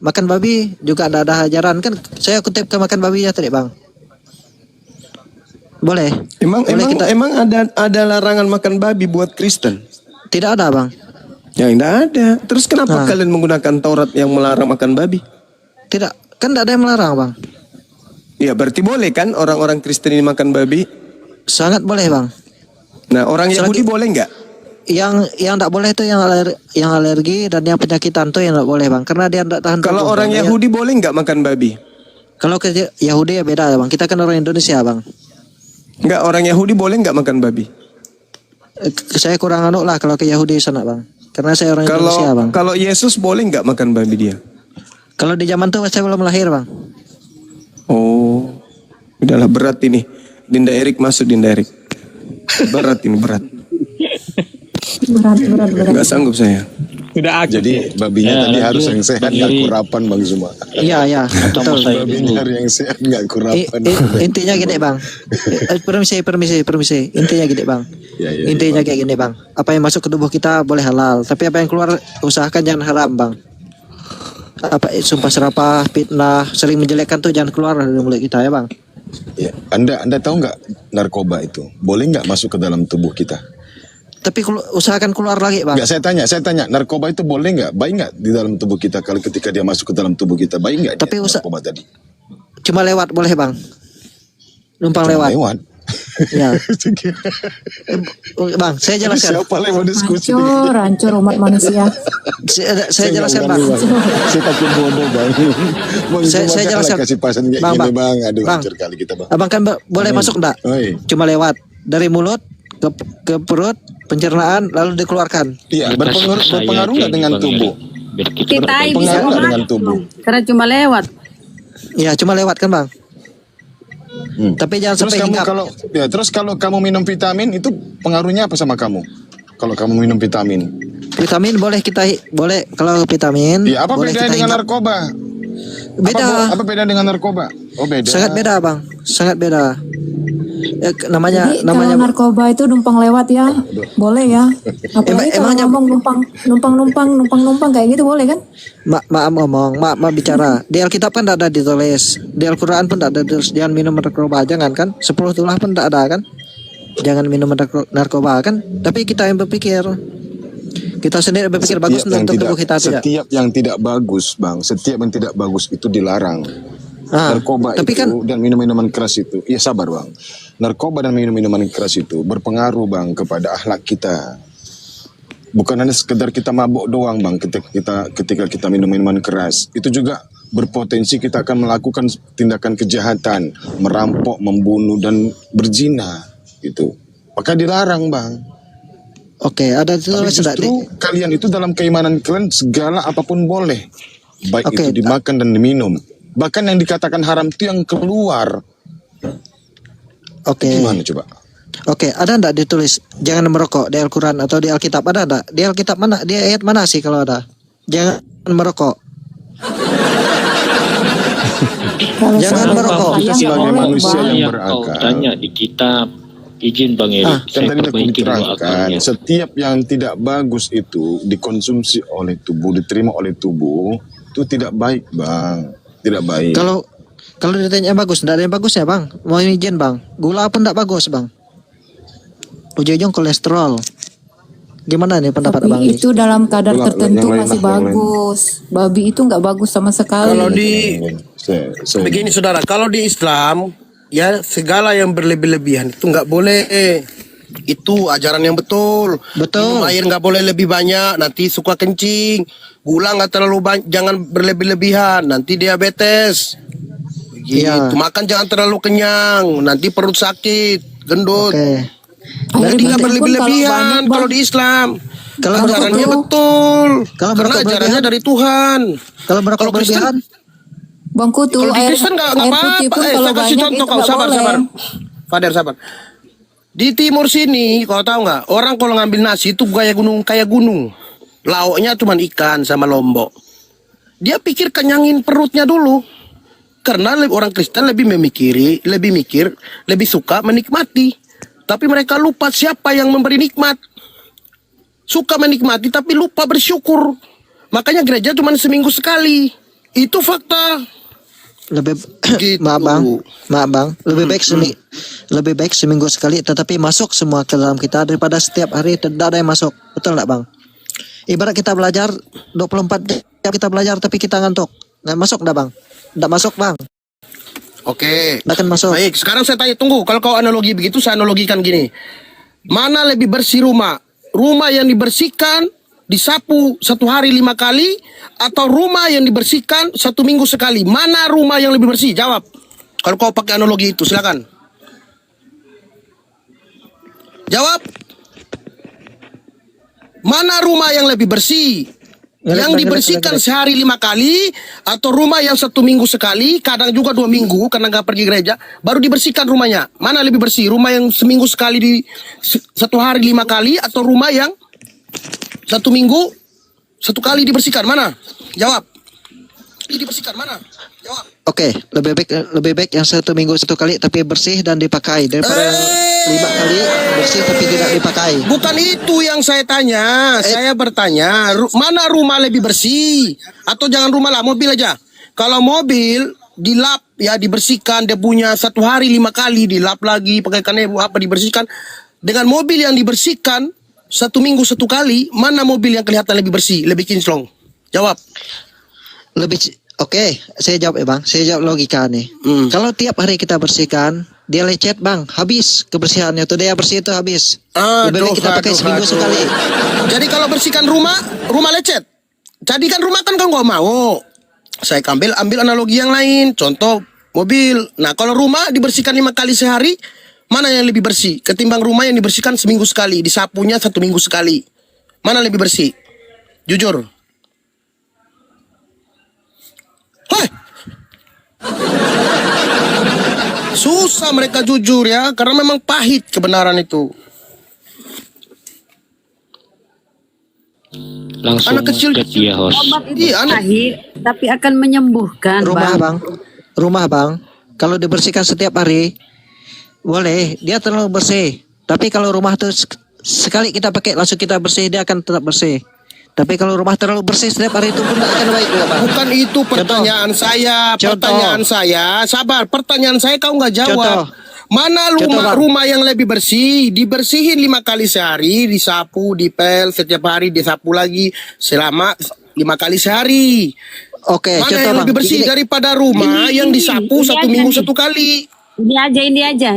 Makan babi juga ada ajaran kan. Saya kutip ke makan babi ya tadi bang. Boleh. Emang ada larangan makan babi buat Kristen? Tidak ada bang. Ya tidak ada. Terus kenapa kalian menggunakan Taurat yang melarang makan babi? Tidak. Kan tidak ada yang melarang bang. Ya berarti boleh kan orang-orang Kristen ini makan babi? Sangat boleh bang. Nah orang Yahudi boleh nggak? Yang tidak boleh itu yang alergi dan yang penyakitan tuh yang tidak boleh bang. Karena dia tidak tahan. Kalau tubuh, orang bang. Yahudi boleh nggak makan babi? Kalau ke Yahudi ya beda bang. Kita kan orang Indonesia bang. Nggak, orang Yahudi boleh nggak makan babi? Saya kurang lah kalau ke Yahudi sana bang. Karena saya orang Indonesia bang. Kalau Yesus boleh nggak makan babi dia? Kalau di zaman tuh saya belum lahir bang. Oh, udahlah berat ini. Dinda Erik masuk Dinda Erik. Berat ini berat. Berat. Nggak sanggup saya. Sudah Jadi babinya tadi harus yang sehat, nggak kurapan Bang Zuma. Iya betul. Babinya harus yang sehat, nggak kurapan. Intinya gini bang. Permisi. Intinya gini bang. Ya, Intinya kayak gini bang. Apa yang masuk ke tubuh kita boleh halal. Tapi apa yang keluar usahakan jangan haram bang. Sumpah serapah, fitnah, sering menjelekkan tuh jangan keluar dari mulut kita ya bang. Ya. Anda tahu nggak narkoba itu boleh nggak masuk ke dalam tubuh kita? Tapi usahakan keluar lagi bang. Nggak, saya tanya, narkoba itu boleh nggak, baik nggak di dalam tubuh kita kalau ketika dia masuk ke dalam tubuh kita, baik nggak? Tapi narkoba tadi? Cuma lewat boleh bang. Numpang lewat. Ya. Bang, saya jelaskan. Siapa yang mau diskusi? Hancur umat manusia. Saya jelaskan, Bang. Saya takut bodoh, Bang. Saya jelaskan. Kasih pasan kayak Bang, gini, Bang. Bang. Aduh, Bang. hancur kali kita, Bang. Abang kan boleh masuk enggak? Oi. Cuma lewat dari mulut ke perut, pencernaan lalu dikeluarkan. Iya, berpengaruh nggak dengan tubuh? Kita bisa Berpengaruh nggak dengan mati, tubuh? karena cuma lewat. Ya, cuma lewat kan, Bang. Tapi jangan Terus sampai kamu hinggap. kalau kamu minum vitamin itu pengaruhnya apa sama kamu? Kalau kamu minum vitamin? Vitamin boleh kalau vitamin. Iya, apa boleh bedanya kita dengan hinggap. narkoba? Beda. Apa beda dengan narkoba? Oh, beda. Sangat beda, Bang. Sangat beda. Jadi namanya kalau narkoba itu numpang lewat ya, boleh ya. Apalagi kalau emangnya- ngomong numpang kayak gitu boleh kan? Maaf ngomong, maaf bicara. Di Alkitab kan tidak ada ditulis, di Al-Quran pun tidak ada ditulis jangan minum narkoba, jangan kan? 10 tulah pun tidak ada kan? Jangan minum narkoba kan? Tapi kita yang berpikir, kita sendiri berpikir bagus untuk tubuh kita tidak. Setiap yang tidak bagus, Bang. Setiap yang tidak bagus itu dilarang. Narkoba tapi itu kan dan minuman keras itu. Iya, sabar, Bang. Narkoba dan minuman keras itu berpengaruh, Bang, kepada akhlak kita. Bukan hanya sekedar kita mabuk doang, Bang, ketika kita minum minuman keras. Itu juga berpotensi kita akan melakukan tindakan kejahatan, merampok, membunuh dan berzina gitu. Maka dilarang, Bang. Oke, ada Tapi ditulis tidak? justru kalian itu dalam keimanan kalian segala apapun boleh. Baik Oke, itu dimakan dan diminum. Bahkan yang dikatakan haram itu yang keluar. Oke. Gimana coba? Oke, ada enggak ditulis jangan merokok di Al-Quran atau di Alkitab, ada enggak? Di Alkitab mana? Di ayat mana sih kalau ada? Jangan merokok. Kalau Jangan soal merokok. ayam Kita sebagai boleh, manusia Bang. yang Yang kau berakal. tanya di kitab, izin Bang Eri, Kan saya tadi aku perbaiki dulu terangkan, akalnya. setiap yang tidak bagus itu dikonsumsi oleh tubuh, diterima oleh tubuh, itu tidak baik, Bang. Tidak baik. Kalau ditanya bagus, enggak ada yang bagus ya, Bang. Mau izin, Bang. Gula pun enggak bagus, Bang. Ujung-ujung kolesterol. Gimana nih pendapat Tapi Abang ini? itu dalam kadar Yang tertentu lain masih lah, yang lain. bagus. Babi itu nggak bagus sama sekali. Kalau di Saya- begini saudara, kalau di Islam ya segala yang berlebih-lebihan itu nggak boleh. Itu ajaran yang betul. Betul. Minum air nggak boleh lebih banyak, nanti suka kencing. Gula nggak terlalu banyak, jangan berlebih-lebihan, nanti diabetes. Begitu. Iya. Makan jangan terlalu kenyang, nanti perut sakit, gendut. Oke. Jadi Air nggak putih pun berlebih-lebihan kalau kalau banyak, di Islam. Kalau merokok Ajarannya bro- betul. Kalau Karena merokok ajarannya berlebihan- dari Tuhan. Kalau merokok Kalau Kristen- berlebihan, Bang Kutu, Kalau di air Kristen nggak putih apa-apa. pun kalau Saya kasih banyak contoh itu kau, nggak sabar. boleh. Fader, sabar. Di timur sini, kau tahu nggak? Orang kalau ngambil nasi itu kayak gunung. Lauknya cuma ikan sama lombok. Dia pikir kenyangin perutnya dulu. Karena orang Kristen lebih mikir, lebih suka menikmati. Tapi mereka lupa siapa yang memberi nikmat. Suka menikmati tapi lupa bersyukur. Makanya gereja cuma seminggu sekali. Itu fakta. lebih Gitu. maaf bang, lebih baik seminggu sekali, tetapi masuk semua ke dalam kita daripada setiap hari tidak ada yang masuk. Betul nggak bang? Ibarat kita belajar 24 jam kita belajar tapi kita ngantuk, nggak masuk nggak bang? Nggak masuk bang. Oke. Nggak akan masuk. Baik, sekarang saya tanya, tunggu. Kalau kau analogi begitu, saya analogikan gini. Mana lebih bersih rumah? Rumah yang dibersihkan, disapu 1 hari 5 kali, atau rumah yang dibersihkan 1 minggu sekali? Mana rumah yang lebih bersih? Jawab. Kalau kau pakai analogi itu, silakan. Jawab. Mana rumah yang lebih bersih? Yang dibersihkan sehari 5 kali, atau rumah yang 1 minggu sekali, kadang juga 2 minggu karena nggak pergi gereja, baru dibersihkan rumahnya. Mana lebih bersih? Rumah yang seminggu sekali 1 hari 5 kali, atau rumah yang 1 minggu 1 kali dibersihkan? Mana? Jawab. Dibersihkan mana? Jawab. Oke, lebih baik yang 1 minggu 1 kali tapi bersih dan dipakai daripada yang 5 kali bersih tapi tidak dipakai. Bukan itu yang saya tanya. Saya bertanya, mana rumah lebih bersih? Atau jangan rumah lah, mobil aja. Kalau mobil dilap ya, dibersihkan debunya 1 hari 5 kali, dilap lagi pakai kanebo apa dibersihkan. Dengan mobil yang dibersihkan 1 minggu 1 kali, mana mobil yang kelihatan lebih bersih, lebih kinclong? Jawab. Oke, saya jawab ya bang. Saya jawab logika nih. Kalau tiap hari kita bersihkan, dia lecet bang, habis kebersihannya tuh, dia bersih itu habis. Lebih baik kita pakai seminggu sekali. Jadi kalau bersihkan rumah lecet. Jadikan rumah kan gak mau. Saya ambil analogi yang lain. Contoh mobil. Nah kalau rumah dibersihkan 5 kali sehari, mana yang lebih bersih? Ketimbang rumah yang dibersihkan seminggu sekali, disapunya 1 minggu sekali. Mana lebih bersih? Jujur. Hei! Susah mereka jujur ya, karena memang pahit kebenaran itu. Langsung Anak kecil chat dia host. Obat itu Iya, anak- pahit, tapi akan menyembuhkan, Rumah bang, kalau dibersihkan setiap hari, boleh, dia terlalu bersih. Tapi kalau rumah tuh sekali kita pakai langsung kita bersih, dia akan tetap bersih. Tapi kalau rumah terlalu bersih setiap hari itu pun tidak akan baik juga bang. Bukan itu pertanyaan saya. Pertanyaan saya, sabar. Pertanyaan saya kau nggak jawab. Contoh. Mana Bang. rumah yang lebih bersih? Dibersihin 5 kali sehari, disapu, dipel, setiap hari disapu lagi selama 5 kali sehari. Oke, Mana contoh yang bang. lebih bersih Gini, daripada rumah yang disapu ini 1 aja minggu nih. 1 kali?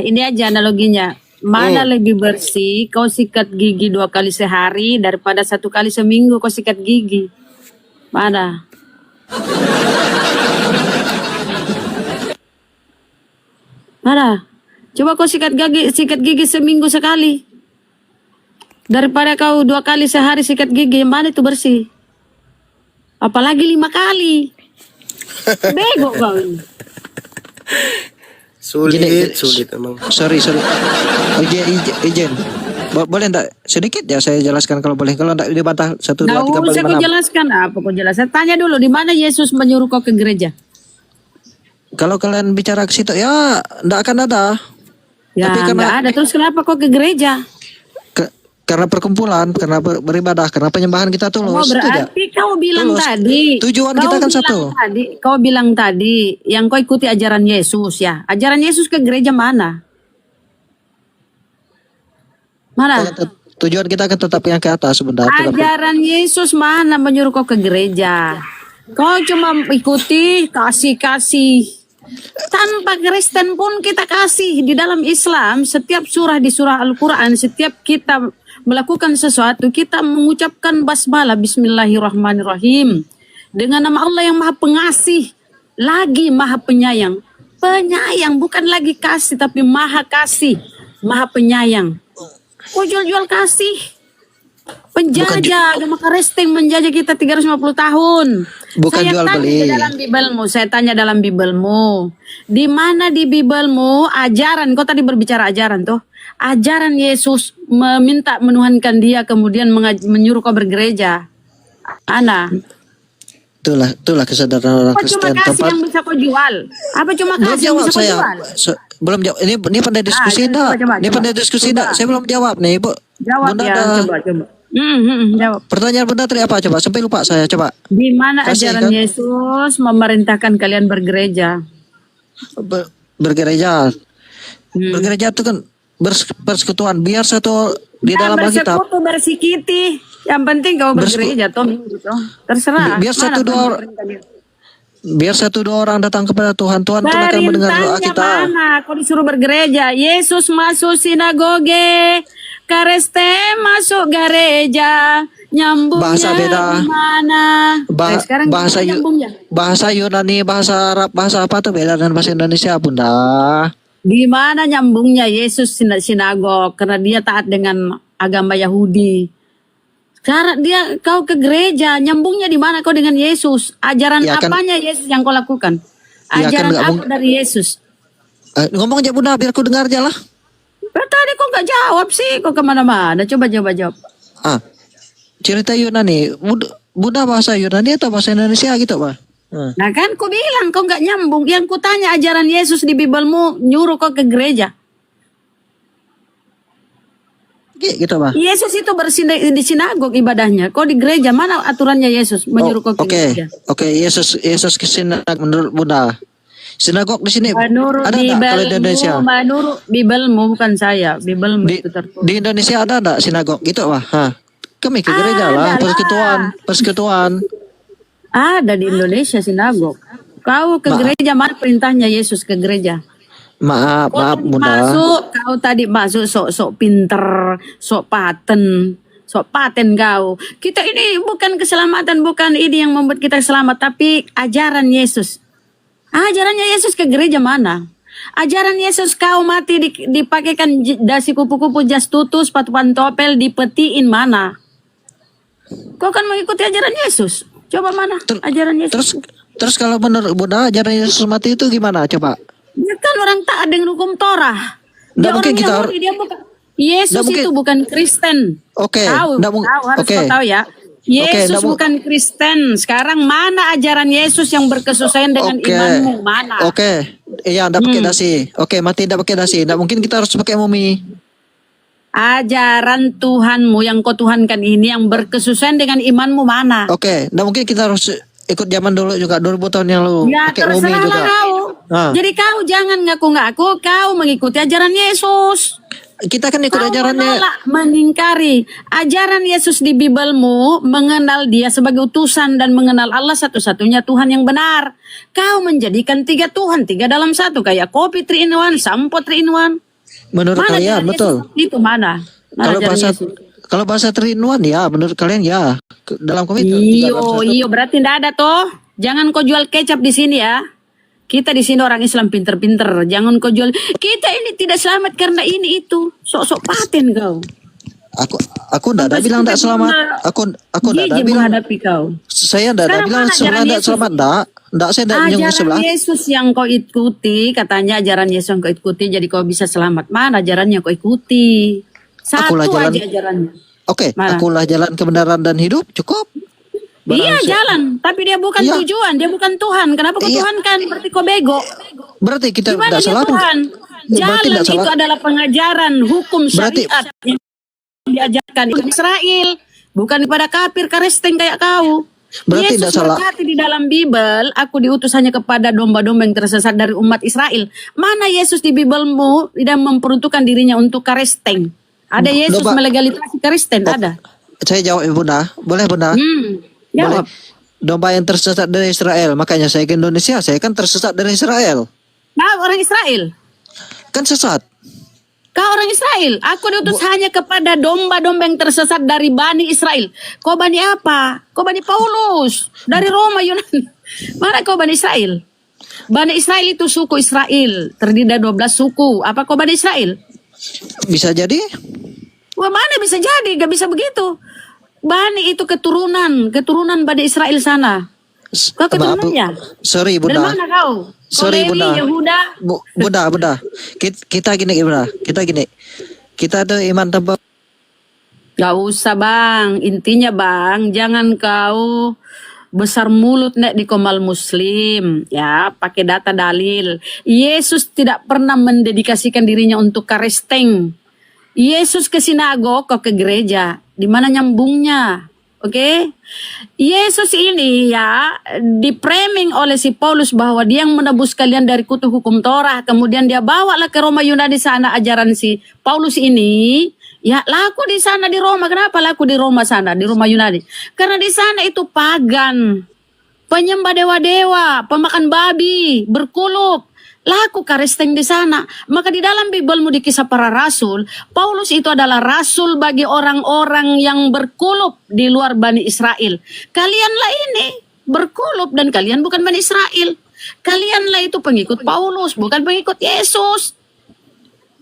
Ini aja analoginya. Mana lebih bersih kau sikat gigi 2 kali sehari daripada 1 kali seminggu kau sikat gigi? Mana? Mana? Coba kau sikat gigi seminggu sekali. Daripada kau 2 kali sehari sikat gigi, mana itu bersih? Apalagi 5 kali. Bego kau ini. Sulit emang. sorry. Izin. Boleh enggak sedikit ya saya jelaskan kalau boleh. Kalau enggak dibantah 1, 2, 3, Nah, 4, usah 5, kau 6. jelaskan apa kau jelaskan. Tanya dulu di mana Yesus menyuruh kau ke gereja? Kalau kalian bicara ke situ ya enggak akan ada. Ya, Tapi nggak ada. Terus kenapa kau ke gereja? Karena perkumpulan, karena beribadah, karena penyembahan kita Oh, tulus. Itu aja. berarti kau bilang Tulus. tadi. Tujuan kita kan satu. Kau bilang tadi yang kau ikuti ajaran Yesus ya. Ajaran Yesus ke gereja mana? Mana? Tujuan kita kan tetap yang ke atas sebenarnya. Ajaran Yesus mana menyuruh kau ke gereja? Kau cuma ikuti kasih. Tanpa Kristen pun kita kasih. Di dalam Islam, setiap surah di surah Al-Quran, setiap kita melakukan sesuatu, kita mengucapkan basmalah, bismillahirrahmanirrahim. Dengan nama Allah yang maha pengasih, lagi maha penyayang. Penyayang, bukan lagi kasih, tapi maha kasih, maha penyayang. Kok jual-jual kasih? Penjajah, agama Kristen menjajah kita 350 tahun. Bukan Saya jual tanya beli. di dalam Bibelmu, saya tanya dalam Bibelmu. Di mana di Bibelmu ajaran, kau tadi berbicara ajaran tuh. Ajaran Yesus meminta menuhankan dia kemudian menyuruh kau bergereja. Ana, Itulah kesadaran orang apa cuma Kristen. kasih yang bisa kau jual? Apa cuma Belum kasih yang jawab bisa kau saya. jual? Belum jawab. Ini pandai diskusi coba, enggak? coba, Ini coba. pandai diskusi enggak? Saya belum jawab nih, Bu. Jawab Bunda ya, ada coba. Jawab. pertanyaan Bunda tadi apa coba? Sampai lupa saya coba. Di mana Kasih, ajaran kan? Yesus memerintahkan kalian bergereja? Bergereja. Bergereja itu kan persekutuan biar satu di dalam Alkitab. Bersekutu bersikiti. Yang penting kau bergereja toh minggu toh. Terserah. Biar satu Mana dua pun orang- perintahnya? Biar 1-2 orang datang kepada Tuhan, Tuhan pun akan mendengar doa Perintahnya kita. mana? Kau disuruh bergereja. Yesus masuk sinagoge. Kareste masuk gereja. Nyambungnya Bahasa beda. Mana? Sekarang bahasa gimana nyambungnya? bahasa Yunani, bahasa Arab, bahasa apa tuh beda dengan bahasa Indonesia, Bunda. Di mana nyambungnya Yesus sinagog? Karena dia taat dengan agama Yahudi. Sekarang kau ke gereja, nyambungnya di mana kau dengan Yesus? Ajaran Ya, kan- apanya Yesus yang kau lakukan? Ya, kan Ajaran nggak apa mung- dari Yesus? Ngomong aja Bunda, biar aku dengar aja lah. Tadi kok nggak jawab sih? Kok kemana-mana? Coba jawab. Ah, cerita Yunani, Bunda bahasa Yunani atau bahasa Indonesia gitu, Pak? Nah kan kau bilang kau nggak nyambung. Yang ku tanya ajaran Yesus di Bibelmu nyuruh kau ke gereja. Gitu, Pak. Yesus itu di sinagog ibadahnya. Kau di gereja mana aturannya Yesus menyuruh kau ke gereja? Oke, Yesus ke sinagog menurut Bunda. Sinagog di sini Menurut ada enggak kalau di Indonesia? menurut Bibelmu bukan saya. Bibelmu itu tertulis. Di Indonesia ada enggak sinagog gitu, Pak? Hah. Kami ke gereja lah, Ada lah. persekutuan. Ada di Indonesia sinagog. Kau ke gereja mana perintahnya Yesus ke gereja? Maaf, maaf Bunda. Kau tadi masuk sok pinter, sok paten kau. Kita ini bukan keselamatan, bukan ini yang membuat kita selamat, tapi ajaran Yesus. Ajarannya Yesus ke gereja mana? Ajaran Yesus kau mati dipakaikan dasi kupu-kupu, jas tutus, sepatu pantopel, dipetiin mana? Kau kan mengikuti ajaran Yesus. Coba mana ajaran Yesus? Terus kalau menurut Bunda ajaran Yesus mati itu gimana coba? Dia kan orang taat dengan hukum Torah. Nggak Dia mungkin orang kita Yahudi, dia bukan. Yesus nggak mungkin. itu bukan Kristen. Oke, Tahu, nggak mung- harus oke. kau tahu ya. Yesus nggak mung- bukan Kristen. Sekarang mana ajaran Yesus yang berkesesuaian dengan Oke. imanmu? Mana? Oke. Iya, enggak pakai dasi. Oke, mati enggak pakai dasi. Enggak mungkin kita harus pakai mumi. Ajaran Tuhanmu yang kau tuhankan ini yang berkesesuaian dengan imanmu mana? Oke, enggak mungkin kita harus ikut zaman dulu juga 2000 tahun yang lalu Ya pakai mumi terserahlah juga. kau. Ah. Jadi kau jangan ngaku-ngaku kau mengikuti ajaran Yesus. Kita kan ikut Kau ajarannya. menolak, mengingkari ajaran Yesus di Bibelmu, mengenal dia sebagai utusan dan mengenal Allah satu-satunya Tuhan yang benar. Kau menjadikan 3 Tuhan, 3 dalam 1, kayak kopi 3 in 1, sampo 3 in 1. Menurut Mana kalian ajaran betul. Yesus itu mana? Mana Kalau ajaran bahasa Yesus? kalau bahasa terinuan ya, menurut kalian ya. Dalam komite. Iyo, berarti tidak ada toh. Jangan kau jual kecap di sini ya. Kita di sini orang Islam pinter-pinter. Jangan kau jual. Kita ini tidak selamat karena ini itu. Sok-sok paten kau. Aku enggak ada bilang enggak selamat. Aku enggak ada Jijik bilang. menghadapi kau. Saya enggak ada Sekarang bilang mana ajaran sebenarnya enggak Yesus? selamat enggak. Enggak, saya enggak menyinggung Ajaran sebelah. Yesus yang kau ikuti, katanya ajaran Yesus yang kau ikuti, jadi kau bisa selamat. Mana ajarannya kau ikuti? Satu Akulah jalan. aja ajarannya. Oke, Mana? akulah jalan kebenaran dan hidup, cukup. Iya jalan, tapi dia bukan Iya. tujuan, dia bukan Tuhan. Kenapa kau Iya. Tuhan kan? Berarti kau bego. Berarti kita Gimana enggak dia salah. Tuhan? Berarti Jalan tidak itu salah. adalah pengajaran hukum Berarti- syariat yang diajarkan di Israel, bukan kepada kafir karesteng kayak kau. Berarti Yesus tidak salah. berkata di dalam Bible, aku diutus hanya kepada domba-domba yang tersesat dari umat Israel. Mana Yesus di Bibelmu tidak memperuntukkan dirinya untuk karesteng? Ada Yesus Domba- melegalisasi karesteng? Ada. Saya jawab Bunda, boleh Bunda? Boleh. Boleh. Domba yang tersesat dari Israel, makanya saya ke Indonesia, saya kan tersesat dari Israel. Nah, orang Israel. Kan sesat. Kau orang Israel. Aku diutus hanya kepada domba-domba yang tersesat dari Bani Israel. Kau Bani apa? Kau Bani Paulus. Dari Roma, Yunani. Mana kau Bani Israel? Bani Israel itu suku Israel. Terdiri dari 12 suku. Apa kau Bani Israel? Bisa jadi? Wah, mana bisa jadi? Gak bisa begitu. Bani itu keturunan Bani Israel sana. Kau keturunannya? Sorry Dari Bunda. mana kau? Sorry, Kau Lewi, Bunda. Yehuda. Bunda. Kita gini Bunda. Kita gini. Kita ada iman tanpa. Gak usah bang, intinya bang, jangan kau besar mulut nek di komal muslim, ya pakai data dalil. Yesus tidak pernah mendedikasikan dirinya untuk karesteng. Yesus ke sinagog, kau ke gereja, di mana nyambungnya? Oke, Yesus ini ya dipraming oleh si Paulus bahwa dia yang menebus kalian dari kutu hukum Torah. Kemudian dia bawalah ke Roma Yunani sana ajaran si Paulus ini. Ya laku di sana di Roma. Kenapa laku di Roma sana, di Roma Yunani? Karena di sana itu pagan, penyembah dewa-dewa, pemakan babi, berkulup. Laku karesteng di sana. Maka di dalam Bibelmu di Kisah Para Rasul, Paulus itu adalah rasul bagi orang-orang yang berkulup di luar Bani Israel. Kalianlah ini berkulup dan kalian bukan Bani Israel. Kalianlah itu pengikut Paulus, bukan pengikut Yesus.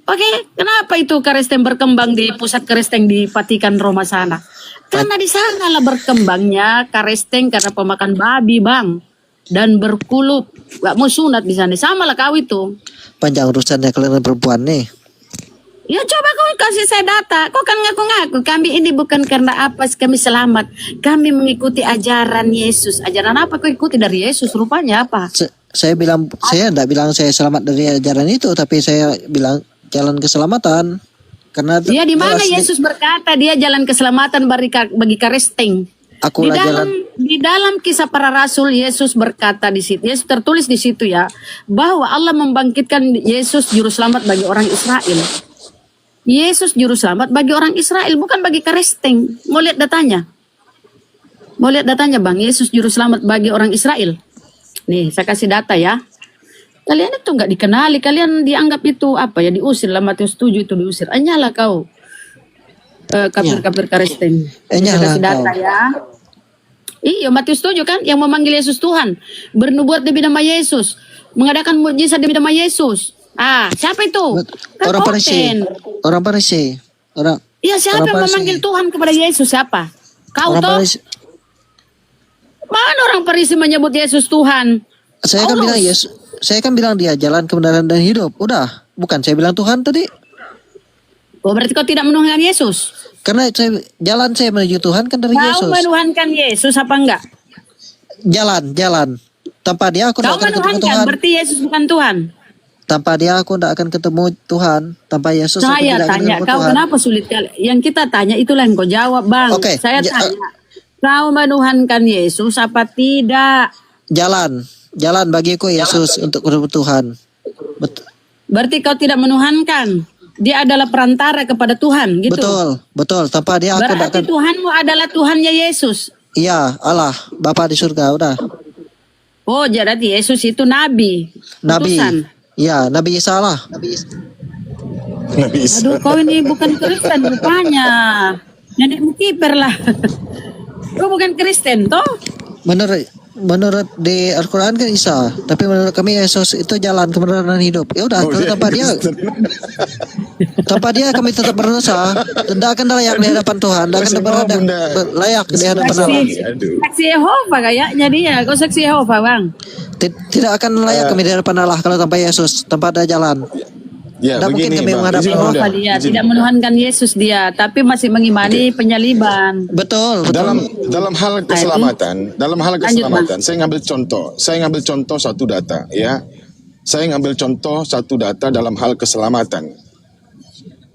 Oke, kenapa itu karesteng berkembang di pusat karesteng di Vatikan Roma sana? Karena di sana lah berkembangnya karesteng karena pemakan babi bang. Dan berkulup, gak mau sunat di sana. Sama lah kau itu. Panjang urusannya kalian perempuan nih. Ya coba kau kasih saya data. Kau kan ngaku-ngaku. Kami ini bukan karena apa kami selamat. Kami mengikuti ajaran Yesus. Ajaran apa kau ikuti dari Yesus? Rupanya apa? Saya enggak bilang saya selamat dari ajaran itu, tapi saya bilang jalan keselamatan. Karena Ya di mana jelas Yesus berkata dia jalan keselamatan bagi karesteng. Akulah jalan. Di dalam Kisah Para Rasul Yesus berkata di situ, Yesus tertulis di situ ya, bahwa Allah membangkitkan Yesus juru selamat bagi orang Israel. Yesus juru selamat bagi orang Israel, bukan bagi karesteng. Mau lihat datanya? Mau lihat datanya bang? Yesus juru selamat bagi orang Israel. Nih, saya kasih data ya. Kalian itu nggak dikenali, kalian dianggap itu apa ya, diusir lah. Matius 7 itu diusir. Anyalah kau kafir-kafir Kristen. Enyalah Kasih data kau. ya. Iya, Matius 7 kan yang memanggil Yesus Tuhan, bernubuat demi nama Yesus, mengadakan mukjizat demi nama Yesus. Ah, siapa itu? Kan Orang Parisi. Orten. Orang Parisi. Orang Iya, siapa orang yang Parisi. memanggil Tuhan kepada Yesus? Siapa? Kau Orang toh? Parisi. Mana orang Parisi menyebut Yesus Tuhan? Saya kan Paulus. bilang Yesus. Saya kan bilang dia jalan kebenaran dan hidup. Udah, bukan saya bilang Tuhan tadi. Oh, berarti kau tidak menuhankan Yesus? Karena jalan saya menuju Tuhan kan dari Kau Yesus. menuhankan Yesus apa enggak? Jalan. Tanpa dia aku Kau tidak akan ketemu menuhankan, Tuhan. berarti Yesus bukan Tuhan. Tanpa dia aku tidak akan ketemu Tuhan. Tanpa Yesus aku Saya tidak akan tanya ketemu kau Tuhan. kenapa sulit kali? Yang kita tanya itulah yang kau jawab, Bang. Oke, Saya tanya, kau menuhankan Yesus apa tidak? Jalan bagiku Yesus untuk ketemu Tuhan. Berarti kau tidak menuhankan. Dia adalah perantara kepada Tuhan, gitu. Betul. Tanpa dia aku tidak Berarti akan. Tuhanmu adalah Tuhannya Yesus. Iya, Allah, Bapa di surga, udah. Oh, jadi Yesus itu nabi. Nabi. Utusan. Iya, Nabi Isa lah. Nabi Isa. Aduh, kau ini bukan Kristen rupanya. Nenekmu kiper lah. Kau bukan Kristen, toh? Menurut di Al-Quran kan Isa, tapi menurut kami Yesus itu jalan kebenaran dan hidup. Ya udah, kalau tanpa dia kami tetap berdosa, tidak akan layak di hadapan Tuhan, tidak akan layak di hadapan Allah. Saksi Yehova kayaknya dia. Kau saksi Yehova, Bang. Tidak akan layak kami di hadapan Allah kalau tanpa Yesus, tanpa ada jalan. Ya, Tidak mungkin begini, kami Bang. menghadap Izin Allah. Bunda. Dia Izin. tidak menuhankan Yesus dia, tapi masih mengimani penyaliban. Betul. Dalam hal keselamatan, saya ngambil contoh satu data ya. Saya ngambil contoh satu data dalam hal keselamatan.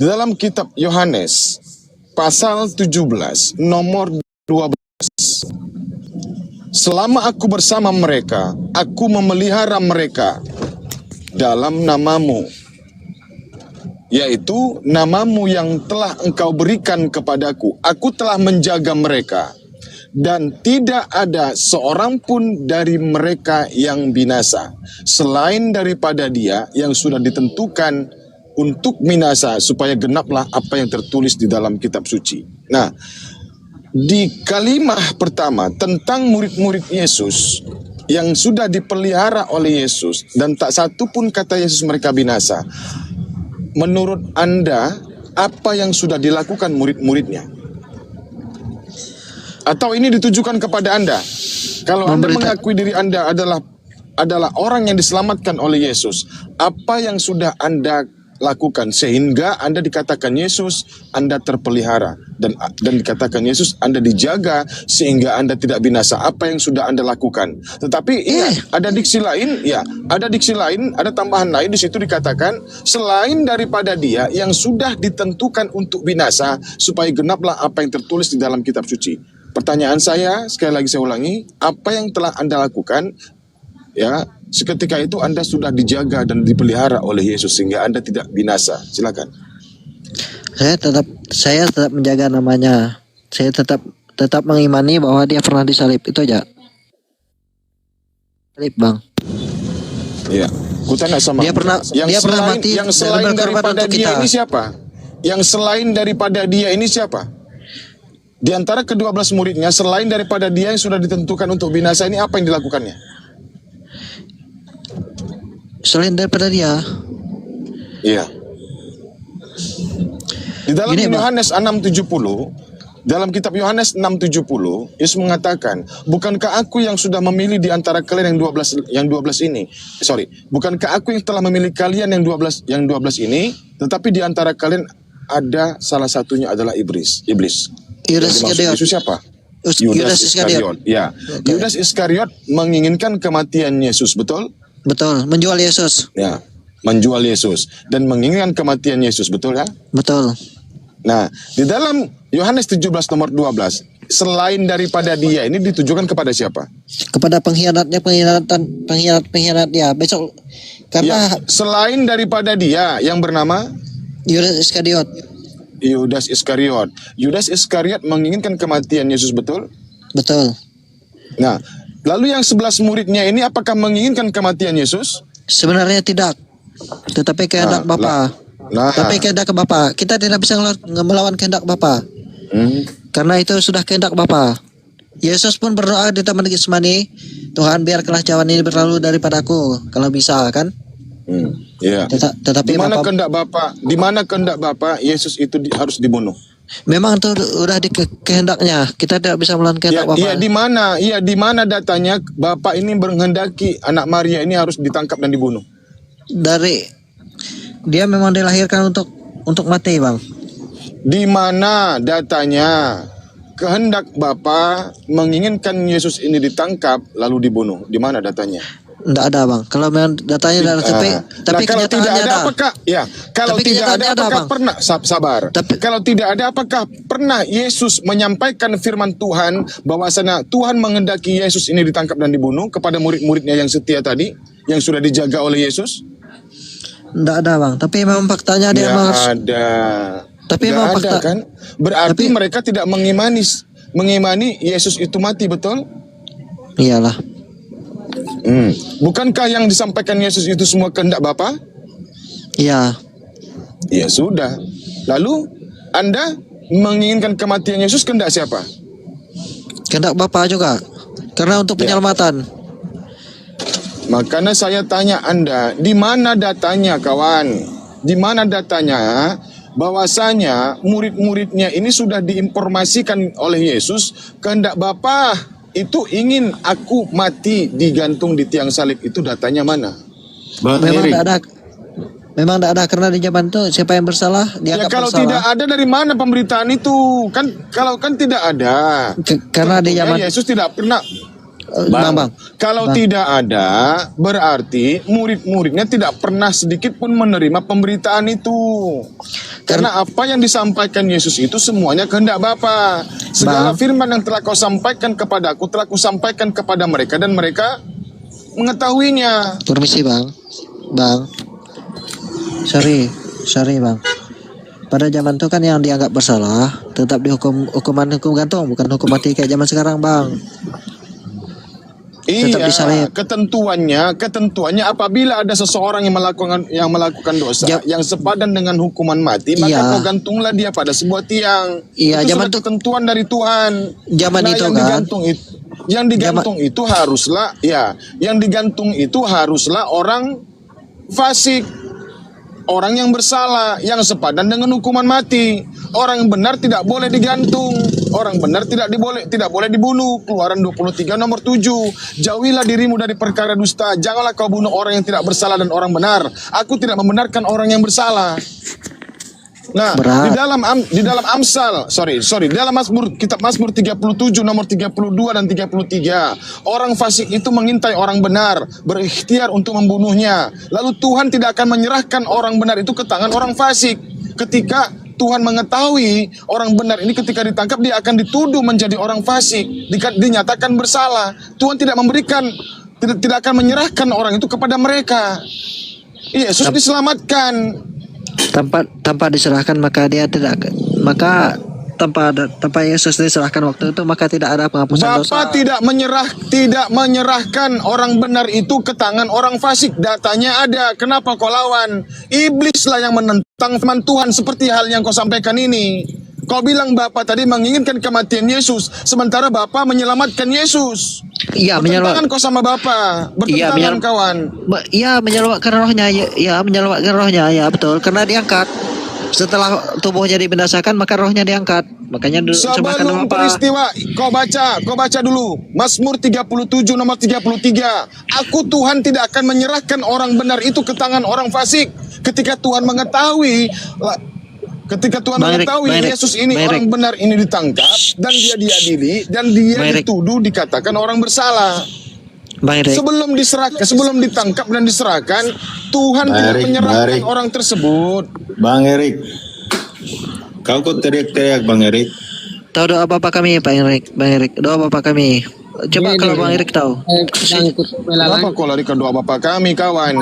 Di dalam kitab Yohanes pasal 17 nomor 12. Selama aku bersama mereka, aku memelihara mereka dalam namamu, yaitu namamu yang telah engkau berikan kepadaku. Aku telah menjaga mereka, dan tidak ada seorang pun dari mereka yang binasa, selain daripada dia yang sudah ditentukan untuk binasa, supaya genaplah apa yang tertulis di dalam kitab suci. Nah, di kalimat pertama tentang murid-murid Yesus yang sudah dipelihara oleh Yesus, dan tak satu pun kata Yesus mereka binasa. Menurut Anda, apa yang sudah dilakukan murid-muridnya? Atau ini ditujukan kepada Anda? Kalau Anda mengakui diri Anda adalah orang yang diselamatkan oleh Yesus, apa yang sudah Anda lakukan sehingga Anda dikatakan Yesus, Anda terpelihara, dan dikatakan Yesus, Anda dijaga sehingga Anda tidak binasa. Apa yang sudah Anda lakukan? Tetapi ada diksi lain, ada tambahan lain di situ dikatakan selain daripada dia yang sudah ditentukan untuk binasa, supaya genaplah apa yang tertulis di dalam kitab suci. Pertanyaan saya, sekali lagi saya ulangi, apa yang telah Anda lakukan? Ya, seketika itu Anda sudah dijaga dan dipelihara oleh Yesus sehingga Anda tidak binasa. Silakan. Saya tetap menjaga namanya. Saya tetap mengimani bahwa dia pernah disalib. Itu aja. Salib, Bang. Iya. Kutanya sama. Dia pernah mati yang dan selain berkorban daripada untuk dia kita. ini siapa? Yang selain daripada dia ini siapa? Di antara ke-12 muridnya, selain daripada dia yang sudah ditentukan untuk binasa ini, apa yang dilakukannya? Selain daripada dia. Iya. Di dalam Gini, Bang. Yohanes 6:70, dalam kitab Yohanes 6:70, Yesus mengatakan, "Bukankah aku yang sudah memilih di antara kalian yang 12 ini? Bukankah aku yang telah memilih kalian yang 12 ini, tetapi di antara kalian ada salah satunya adalah iblis." Yudas Yang dimaksud Iskariot. Yesus siapa? Yudas Iskariot. Ya. Yudas Iskariot menginginkan kematian Yesus, betul? Betul, menjual Yesus. Ya, menjual Yesus dan menginginkan kematian Yesus, betul ya? Betul. Nah, di dalam Yohanes 17 nomor 12, selain daripada dia ini ditujukan kepada siapa? Kepada pengkhianat dia. Besok karena Selain daripada dia yang bernama Yudas Iskariot. Yudas Iskariot. Yudas Iskariot menginginkan kematian Yesus, betul? Betul. Nah, lalu yang 11 muridnya ini apakah menginginkan kematian Yesus? Sebenarnya tidak. Tetapi kehendak Bapa. Tapi kehendak Bapa. Kita tidak bisa melawan kehendak Bapa. Karena itu sudah kehendak Bapa. Yesus pun berdoa di Taman Getsemani, Tuhan biarkanlah cawan ini berlalu daripadaku kalau bisa kan? Iya. Tetapi Di mana Bapa, kehendak Bapa? Di mana kehendak Bapa? Yesus itu harus dibunuh. memang itu udah di kehendaknya. Kita tidak bisa melawan kehendak Bapa. Iya, di mana? Iya, di mana datanya Bapak ini menghendaki anak Maria ini harus ditangkap dan dibunuh? Dari dia memang dilahirkan untuk mati, Bang. Di mana datanya kehendak Bapa menginginkan Yesus ini ditangkap lalu dibunuh? Di mana datanya? Tidak ada, Bang. Kalau memang datanya ada, tapi kalau tidak kenyataannya ada, apakah ya? Kalau Tapi tidak ada, kenyataannya ada, apakah Bang. pernah sabar? Kalau tidak ada, apakah pernah Yesus menyampaikan firman Tuhan bahwasanya Tuhan menghendaki Yesus ini ditangkap dan dibunuh kepada murid-muridnya yang setia tadi, yang sudah dijaga oleh Yesus? Tidak ada, Bang. Tapi memang faktanya dia Nggak harus. ada. Tapi Nggak memang ada fakta. kan? Berarti Tapi- mereka tidak mengimani Yesus itu mati, betul? Iyalah. Bukankah yang disampaikan Yesus itu semua kehendak Bapa? Iya. Ya sudah. Lalu Anda menginginkan kematian Yesus kehendak siapa? Kehendak Bapa juga. Karena untuk penyelamatan. Makanya saya tanya Anda, di mana datanya kawan? Di mana datanya bahwasanya murid-muridnya ini sudah diinformasikan oleh Yesus kehendak Bapa itu ingin aku mati digantung di tiang salib, itu datanya mana? Memang tidak ada. Memang tidak ada karena di zaman itu siapa yang bersalah Ya dianggap kalau bersalah. tidak ada dari mana pemberitaan itu? Kalau tidak ada. Karena di zaman Yesus tidak pernah. Bang. Kalau tidak ada, berarti murid-muridnya tidak pernah sedikit pun menerima pemberitaan itu. Karena apa yang disampaikan Yesus itu semuanya kehendak Bapa. Segala firman yang telah kau sampaikan kepadaku, telah kau sampaikan kepada mereka dan mereka mengetahuinya. Permisi, Bang. Sorry, Bang. Pada zaman itu kan yang dianggap bersalah tetap dihukum hukum gantung, bukan hukum mati kayak zaman sekarang, Bang. Tetap disalib. Ketentuannya apabila ada seseorang yang melakukan dosa yang sepadan dengan hukuman mati, maka kau gantunglah dia pada sebuah tiang. Iya, itu zaman sudah ketentuan dari Tuhan. Zaman itu kan. Yang digantung itu haruslah orang fasik, orang yang bersalah, yang sepadan dengan hukuman mati. Orang yang benar tidak boleh digantung. Orang benar tidak boleh dibunuh. Keluaran 23 nomor 7. Jauhilah dirimu dari perkara dusta. Janganlah kau bunuh orang yang tidak bersalah dan orang benar. Aku tidak membenarkan orang yang bersalah. Nah, di dalam kitab Mazmur 37 nomor 32 dan 33, orang fasik itu mengintai orang benar, berikhtiar untuk membunuhnya. Lalu Tuhan tidak akan menyerahkan orang benar itu ke tangan orang fasik. Ketika Tuhan mengetahui orang benar ini ketika ditangkap dia akan dituduh menjadi orang fasik, dinyatakan bersalah. Tuhan tidak akan menyerahkan orang itu kepada mereka. Yesus diselamatkan. Tanpa diserahkan maka tanpa Yesus diserahkan waktu itu maka tidak ada penghapusan dosa. Bapa tidak menyerahkan orang benar itu ke tangan orang fasik. Datanya ada. Kenapa kau lawan? Iblislah yang menentang firman Tuhan seperti hal yang kau sampaikan ini. Kau bilang Bapa tadi menginginkan kematian Yesus, sementara Bapa menyelamatkan Yesus. Iya, bertentangan kau sama Bapa. Bertentangan kawan. Iya, menyelamatkan rohnya. Ya, menyelamatkan rohnya. Ya, betul. Karena diangkat. Setelah tubuhnya dibinasakan maka rohnya diangkat. Makanya sebelum peristiwa kau baca dulu Mazmur 37 nomor 33. Aku Tuhan tidak akan menyerahkan orang benar itu ke tangan orang fasik. Ketika Tuhan mengetahui Yesus ini orang benar ini ditangkap dan dia diadili dan dia dituduh dikatakan orang bersalah. Sebelum ditangkap dan diserahkan, Tuhan tidak menyerahkan orang tersebut. Bang Erik, kau kok teriak-teriak Bang Erik? Tahu doa Bapak kami Pak Erik, Bang Erik, doa Bapak kami. Coba kalau Bang Erik tahu. Kenapa kau lari ke doa Bapak kami kawan?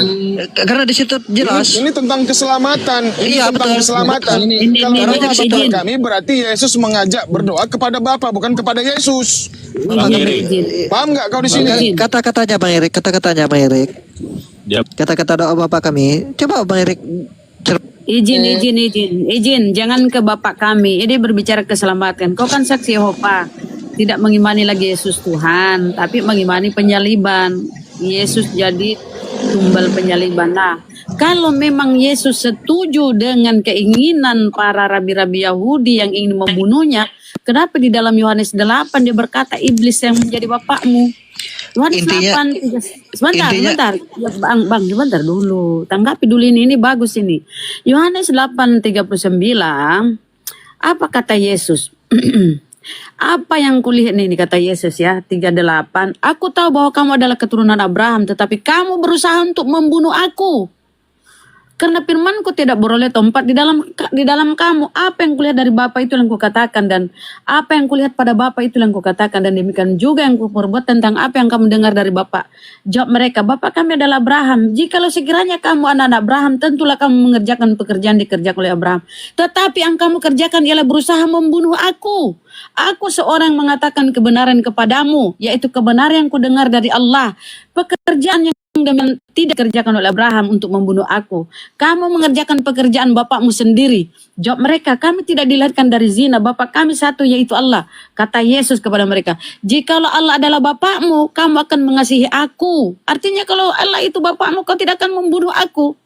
Karena di situ jelas. Ini tentang keselamatan. Keselamatan. Kalau doa Bapak kami berarti Yesus mengajak berdoa kepada Bapa bukan kepada Yesus. Bang Erik. Paham nggak kau di sini? Kata-katanya Bang Erik, Dia Kata-kata doa Bapak kami. Coba Bang Erik. Izin, jangan ke bapak kami. Ini berbicara keselamatan. Kau kan saksi Yehova, tidak mengimani lagi Yesus Tuhan, tapi mengimani penyaliban. Yesus jadi tumbal penyaliban. Nah, kalau memang Yesus setuju dengan keinginan para rabi-rabi Yahudi yang ingin membunuhnya, kenapa di dalam Yohanes 8 dia berkata iblis yang menjadi bapakmu? Yohanes 8, sebentar. Ya, bang, sebentar dulu. Tanggapi dulu ini bagus ini. Yohanes 8:39, apa kata Yesus? Apa yang kulihat ini kata Yesus ya, 38. Aku tahu bahwa kamu adalah keturunan Abraham, tetapi kamu berusaha untuk membunuh aku. Karena firmanku tidak beroleh tempat di dalam kamu. Apa yang kulihat dari Bapa itu yang kukatakan, dan apa yang kulihat pada Bapa itu yang kukatakan, dan demikian juga yang kuperbuat tentang apa yang kamu dengar dari Bapa. Jawab mereka, Bapa kami adalah Abraham. Jikalau sekiranya kamu anak-anak Abraham, tentulah kamu mengerjakan pekerjaan dikerjakan oleh Abraham. Tetapi yang kamu kerjakan ialah berusaha membunuh aku. Aku seorang mengatakan kebenaran kepadamu, yaitu kebenaran yang kudengar dari Allah. Pekerjaan yang tidak dikerjakan oleh Abraham untuk membunuh aku. Kamu mengerjakan pekerjaan bapakmu sendiri. Jawab mereka, kami tidak dilahirkan dari zina. Bapak kami satu, yaitu Allah. Kata Yesus kepada mereka, jikalau Allah adalah bapakmu, kamu akan mengasihi aku. Artinya kalau Allah itu bapakmu, kau tidak akan membunuh aku.